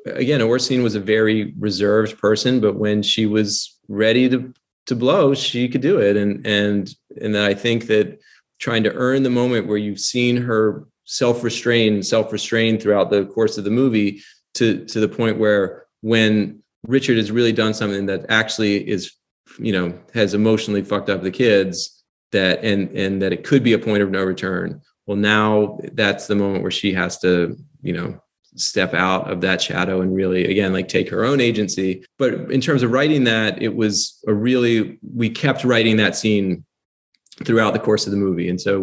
again, Oracene was a very reserved person, but when she was ready to blow, she could do it. And then I think that trying to earn the moment where you've seen her self-restrain throughout the course of the movie to the point where when Richard has really done something that actually is, has emotionally fucked up the kids, that and that it could be a point of no return. Well, now that's the moment where she has to, step out of that shadow and really, again, like take her own agency. But in terms of writing that, it was we kept writing that scene throughout the course of the movie. And so,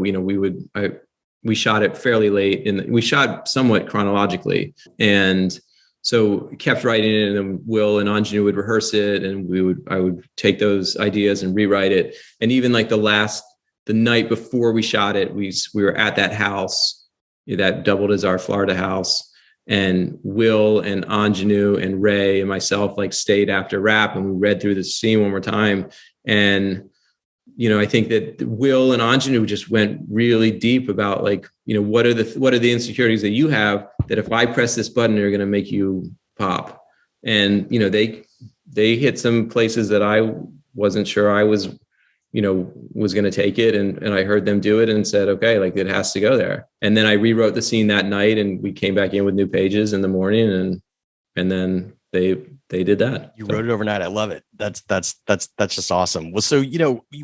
we shot it fairly late, and we shot somewhat chronologically. And so kept writing it, and then Will and Anjanu would rehearse it, and I would take those ideas and rewrite it. And even like the night before we shot it, we were at that house that doubled as our Florida house. And Will and Anjanou and Ray and myself like stayed after wrap and we read through the scene one more time. And, I think that Will and Anjanou just went really deep about like, what are the insecurities that you have that if I press this button, they're going to make you pop. And, they hit some places that I wasn't sure I was going to take it. And I heard them do it and said, okay, like it has to go there. And then I rewrote the scene that night and we came back in with new pages in the morning and then they did that. You wrote it overnight. I love it. That's just awesome. Well, so,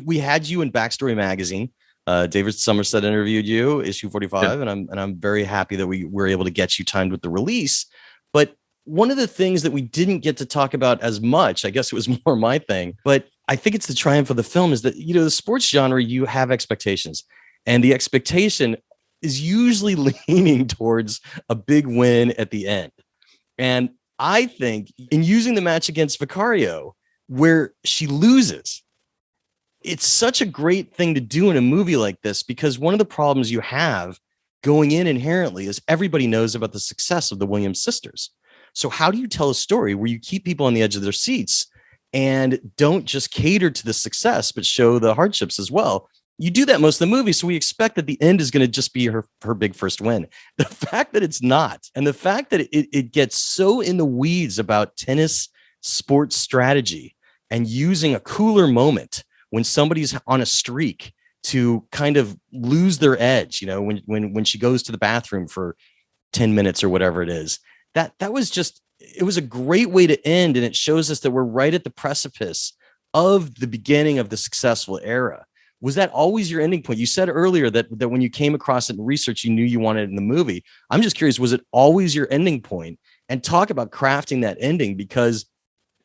we had you in Backstory Magazine. David Somerset interviewed you, issue 45. Yeah. And I'm very happy that we were able to get you timed with the release. But one of the things that we didn't get to talk about as much, I guess it was more my thing, but I think it's the triumph of the film is that, the sports genre, you have expectations, and the expectation is usually leaning towards a big win at the end. And I think in using the match against Vicario, where she loses, it's such a great thing to do in a movie like this, because one of the problems you have going in inherently is everybody knows about the success of the Williams sisters. So how do you tell a story where you keep people on the edge of their seats and don't just cater to the success, but show the hardships as well? You do that most of the movie, so we expect that the end is going to just be her big first win. The fact that it's not, and the fact that it gets so in the weeds about tennis sports strategy and using a cooler moment when somebody's on a streak to kind of lose their edge, when she goes to the bathroom for 10 minutes or whatever it is, that was just, it was a great way to end. And it shows us that we're right at the precipice of the beginning of the successful era. Was that always your ending point? You said earlier that when you came across it in research, you knew you wanted it in the movie. I'm just curious, was it always your ending point? And talk about crafting that ending, because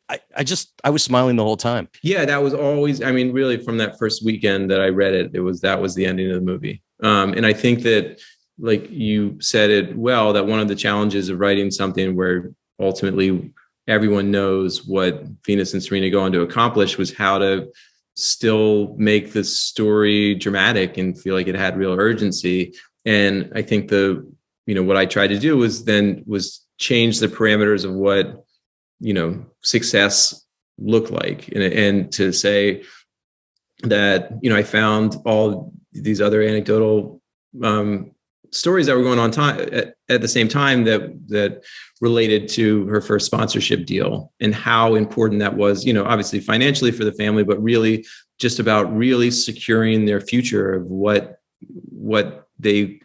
I was smiling the whole time. Yeah, that was always, really from that first weekend that I read it, that was the ending of the movie. And I think that, like you said it well, that one of the challenges of writing something where ultimately everyone knows what Venus and Serena go on to accomplish was how to still make the story dramatic and feel like it had real urgency. And I think what I tried to do was change the parameters of what, success looked like. And to say that, I found all these other anecdotal stories that were going on at the same time that related to her first sponsorship deal and how important that was, obviously financially for the family, but really just about really securing their future of what they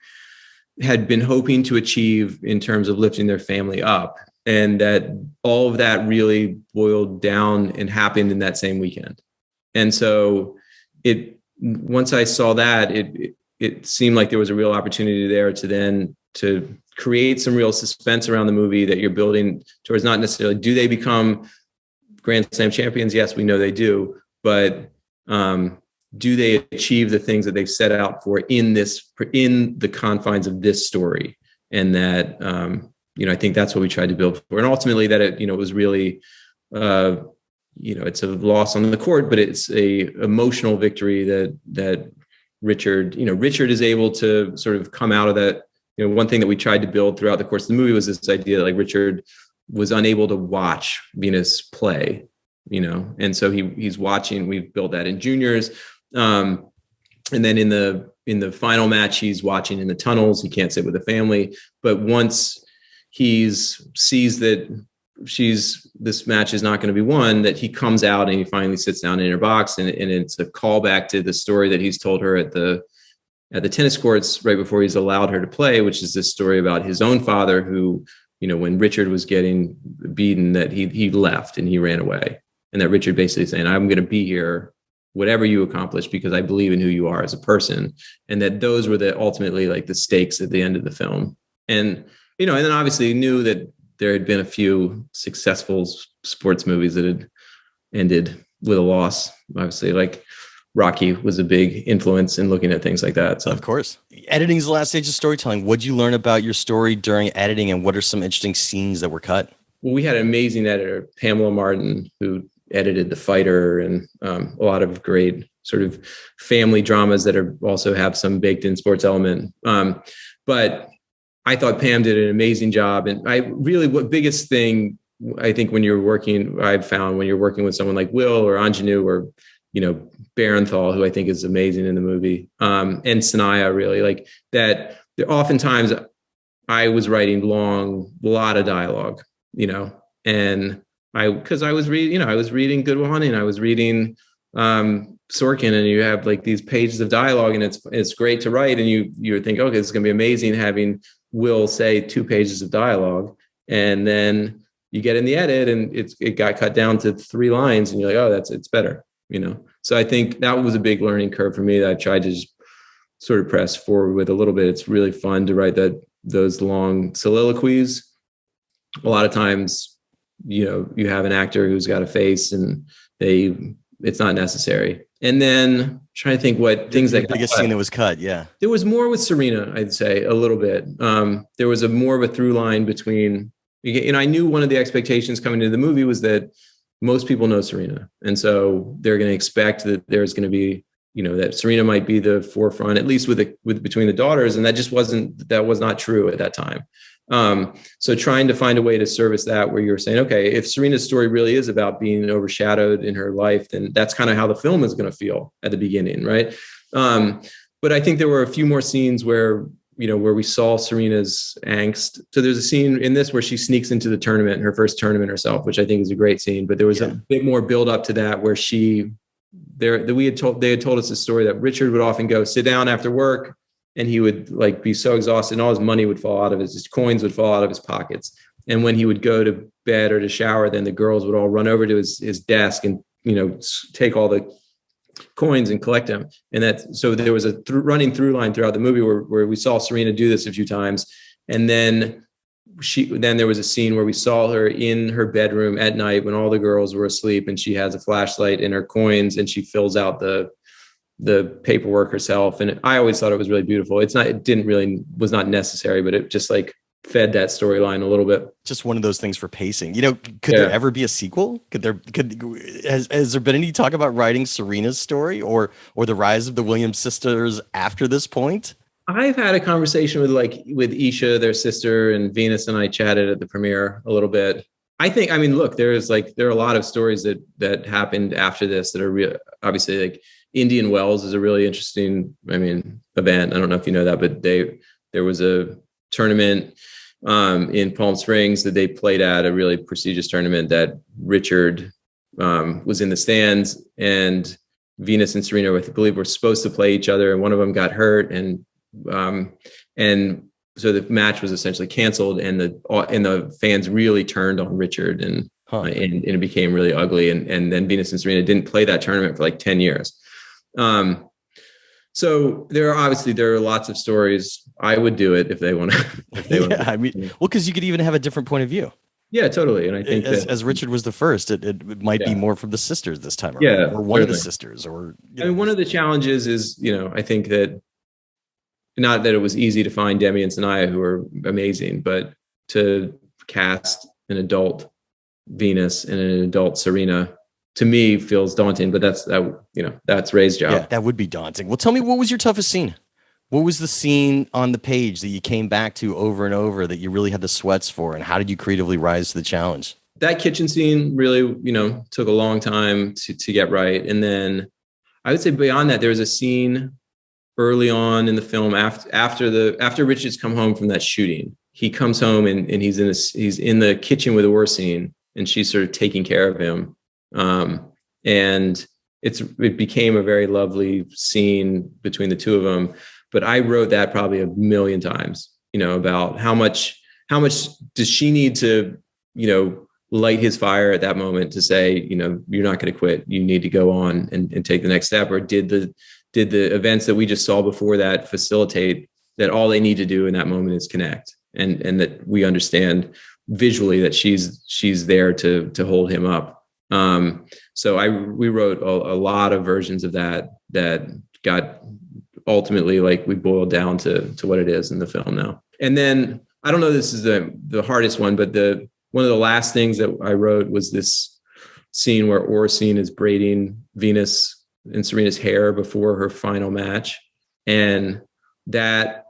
had been hoping to achieve in terms of lifting their family up. And that all of that really boiled down and happened in that same weekend. And so once I saw that, it seemed like there was a real opportunity there to create some real suspense around the movie that you're building towards. Not necessarily do they become Grand Slam champions? Yes, we know they do, but do they achieve the things that they've set out for in the confines of this story? And that I think that's what we tried to build for. And ultimately that it was really it's a loss on the court, but it's a emotional victory that Richard is able to sort of come out of that. One thing that we tried to build throughout the course of the movie was this idea that like Richard was unable to watch Venus play, and so he's watching. We've built that in juniors. And then in the final match, he's watching in the tunnels. He can't sit with the family, but once he sees that this match is not going to be won, that he comes out and he finally sits down in her box. And it's a callback to the story that he's told her at the tennis courts right before he's allowed her to play, which is this story about his own father who, when Richard was getting beaten, that he left and he ran away. And that Richard basically saying, I'm going to be here, whatever you accomplish, because I believe in who you are as a person. And that those were ultimately like the stakes at the end of the film. And, and then obviously knew that there had been a few successful sports movies that had ended with a loss. Obviously, like Rocky was a big influence in looking at things like that. So, of course, editing is the last stage of storytelling. What did you learn about your story during editing, and what are some interesting scenes that were cut? Well, we had an amazing editor, Pamela Martin, who edited The Fighter and a lot of great sort of family dramas that also have some baked in sports element. But I thought Pam did an amazing job. And what biggest thing I think I've found when you're working with someone like Will or Anjanou or, Barenthal, who I think is amazing in the movie, and Sanaya, really, like that. Oftentimes I was writing a lot of dialogue, and because I was reading Good Will Hunting, I was reading Sorkin, and you have like these pages of dialogue, and it's great to write, and you think, okay, this is gonna be amazing having Will say 2 pages of dialogue, and then you get in the edit and it got cut down to 3 lines, and you're like, oh, it's better, So I think that was a big learning curve for me that I tried to just sort of press forward with a little bit. It's really fun to write those long soliloquies. A lot of times, you have an actor who's got a face and it's not necessary. And then trying to think what things the biggest scene that was cut. Yeah. There was more with Serena, I'd say, a little bit. There was more of a through line between, I knew one of the expectations coming into the movie was that most people know Serena. And so they're going to expect that there's going to be, that Serena might be the forefront, at least with between the daughters. And that was not true at that time. So trying to find a way to service that, where you're saying, okay, if Serena's story really is about being overshadowed in her life, then that's kind of how the film is going to feel at the beginning. Right. But I think there were a few more scenes where we saw Serena's angst. So there's a scene in this where she sneaks into the tournament, her first tournament herself, which I think is a great scene, but there was a bit more build up to that where they had told us a story that Richard would often go sit down after work, and he would like be so exhausted and all his money would fall out of his coins would fall out of his pockets. And when he would go to bed or to shower, then the girls would all run over to his desk and, take all the coins and collect them. And so there was a running through line throughout the movie where we saw Serena do this a few times. And then there was a scene where we saw her in her bedroom at night when all the girls were asleep, and she has a flashlight in her coins and she fills out the paperwork herself. And I always thought it was really beautiful. Was not necessary, but it just like fed that storyline a little bit. Just one of those things for pacing. Could there ever be a sequel? Has there been any talk about writing Serena's story or the rise of the Williams sisters after this point? I've had a conversation with Isha, their sister, and Venus and I chatted at the premiere a little bit. Look, there are a lot of stories that happened after this that are real. Obviously, like Indian Wells is a really interesting, event. I don't know if you know that, but there was a tournament in Palm Springs that they played at, a really prestigious tournament that Richard was in the stands, and Venus and Serena, I believe, were supposed to play each other, and one of them got hurt, and so the match was essentially canceled, and the fans really turned on Richard, and it became really ugly, and then Venus and Serena didn't play that tournament for like 10 years. So there are lots of stories. I would do it if they want to. Because you could even have a different point of view. Yeah, totally. And I think as Richard was the first, it might be more from the sisters this time around, or one of the sisters, or one of the challenges is, I think that not that it was easy to find Demi and Sanaya, who are amazing, but to cast an adult Venus and an adult Serena, to me, feels daunting, but that's Ray's job. Yeah, that would be daunting. Well, tell me, what was your toughest scene? What was the scene on the page that you came back to over and over that you really had the sweats for, and how did you creatively rise to the challenge? That kitchen scene really, took a long time to get right. And then I would say beyond that, there was a scene early on in the film after Richard's come home from that shooting. He comes home and he's in the kitchen with Orsine, and she's sort of taking care of him. And it became a very lovely scene between the two of them. But I wrote that probably a million times, about how much does she need to, light his fire at that moment to say, you're not going to quit. You need to go on and take the next step. Or did the events that we just saw before that facilitate that all they need to do in that moment is connect, and that we understand visually that she's there to hold him up. So we wrote a lot of versions of that got ultimately, like, we boiled down to what it is in the film now. And then I don't know, this is the hardest one, but one of the last things that I wrote was this scene where Orsine is braiding Venus and Serena's hair before her final match. And that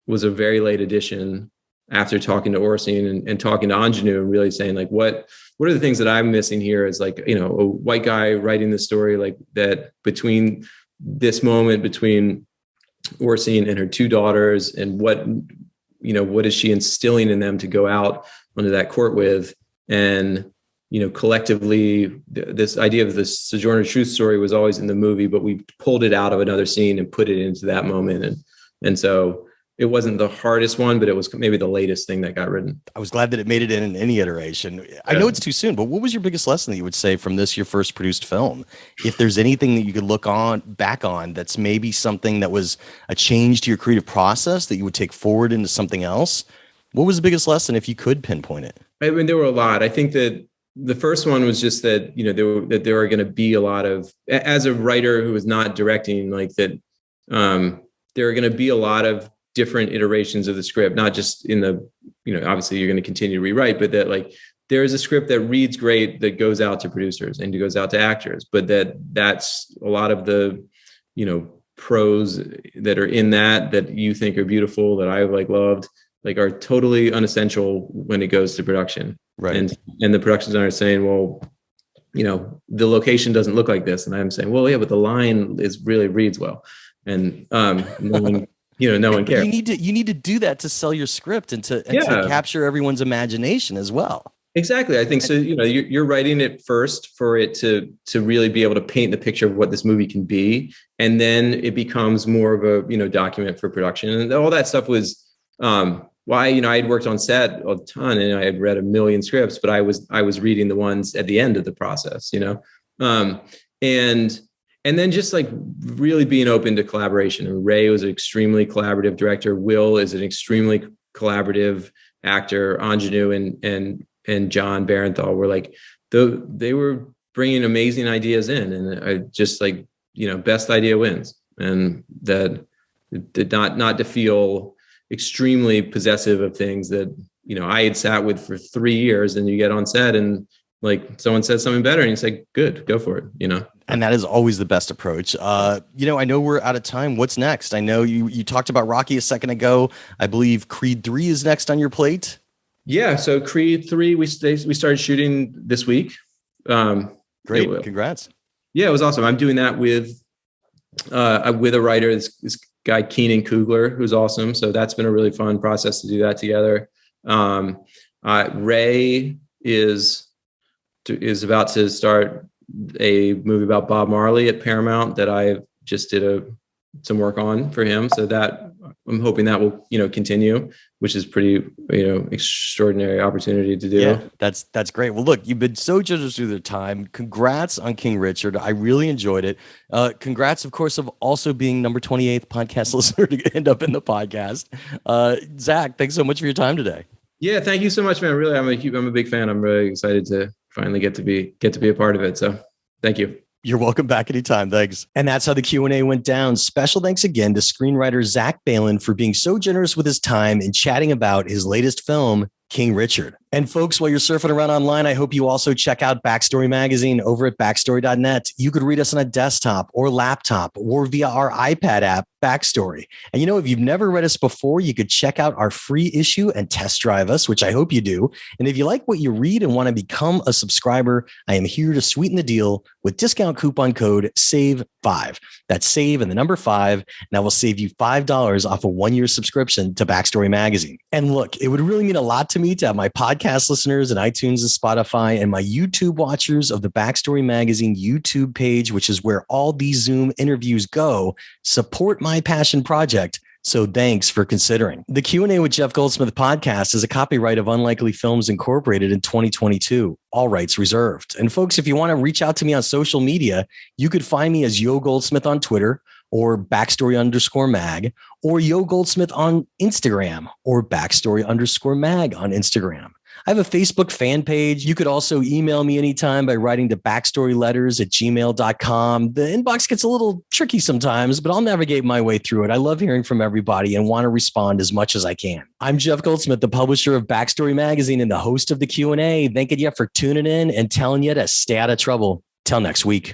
was a very late addition after talking to Orson and talking to Ingenue and really saying like, what are the things that I'm missing here as like, a white guy writing the story like that, between this moment between Orson and her two daughters, and what is she instilling in them to go out onto that court with. And collectively, this idea of the Sojourner Truth story was always in the movie, but we pulled it out of another scene and put it into that moment. And so it wasn't the hardest one, but it was maybe the latest thing that got written. I was glad that it made it in any iteration. Yeah. I know it's too soon, but what was your biggest lesson that you would say from this, your first produced film? If there's anything that you could look back on, that's maybe something that was a change to your creative process that you would take forward into something else, what was the biggest lesson if you could pinpoint it? I mean, there were a lot. I think that the first one was just that, there are going to be a lot of, as a writer who is not directing, like that, there are going to be a lot of different iterations of the script, not just in the, obviously you're going to continue to rewrite, but that like there is a script that reads great that goes out to producers and goes out to actors, but that's a lot of the, prose that are in that you think are beautiful, that I've like loved, like are totally unessential when it goes to production. Right. And the production designer is saying, well, the location doesn't look like this. And I'm saying, well, yeah, but the line really reads well. And no one cares. You need to do that to sell your script and to capture everyone's imagination as well. Exactly. I think so. You're writing it first for it to really be able to paint the picture of what this movie can be, and then it becomes more of a document for production. And all that stuff was why I had worked on set a ton, and I had read a million scripts, but I was reading the ones at the end of the process. And then just like really being open to collaboration. And Ray was an extremely collaborative director. Will is an extremely collaborative actor. Ingenue and John Barenthal were like, they were bringing amazing ideas in, and I just like, best idea wins. And that did not to feel extremely possessive of things that, I had sat with for 3 years, and you get on set and like someone says something better and you say, good, go for it, And that is always the best approach. I know we're out of time. What's next? I know you talked about Rocky a second ago. I believe Creed 3 is next on your plate. Yeah. So Creed 3, we started shooting this week. Great. Congrats. Yeah, it was awesome. I'm doing that with a writer, this guy, Keenan Kugler, who's awesome. So that's been a really fun process to do that together. Ray is about to start a movie about Bob Marley at Paramount that I just did some work on for him. So that I'm hoping that will, continue, which is pretty, extraordinary opportunity to do. Yeah, that's great. Well, look, you've been so generous with your time. Congrats on King Richard. I really enjoyed it. Congrats, of course, of also being number 28th podcast listener to end up in the podcast. Zach, thanks so much for your time today. Yeah, thank you so much, man. Really, I'm a big fan. I'm really excited to finally get to be a part of it. So thank you. You're welcome back anytime. Thanks. And that's how the Q&A went down. Special thanks again to screenwriter Zach Baylin for being so generous with his time and chatting about his latest film, King Richard. And folks, while you're surfing around online, I hope you also check out Backstory Magazine over at backstory.net. You could read us on a desktop or laptop or via our iPad app, Backstory. And if you've never read us before, you could check out our free issue and test drive us, which I hope you do. And if you like what you read and want to become a subscriber, I am here to sweeten the deal with discount coupon code SAVE5. That's SAVE and the number 5. And I will save you $5 off a 1-year subscription to Backstory Magazine. And look, it would really mean a lot to me to have my podcast listeners and iTunes and Spotify and my YouTube watchers of the Backstory Magazine YouTube page, which is where all these Zoom interviews go, support my passion project. So thanks for considering. The Q&A with Jeff Goldsmith podcast is a copyright of Unlikely Films Incorporated in 2022. All rights reserved. And folks, if you want to reach out to me on social media, you could find me as Yo Goldsmith on Twitter or Backstory_mag, or Yo Goldsmith on Instagram, or Backstory_mag on Instagram. I have a Facebook fan page. You could also email me anytime by writing to backstoryletters@gmail.com. The inbox gets a little tricky sometimes, but I'll navigate my way through it. I love hearing from everybody and want to respond as much as I can. I'm Jeff Goldsmith, the publisher of Backstory Magazine and the host of the Q&A. Thanking you for tuning in and telling you to stay out of trouble. Till next week.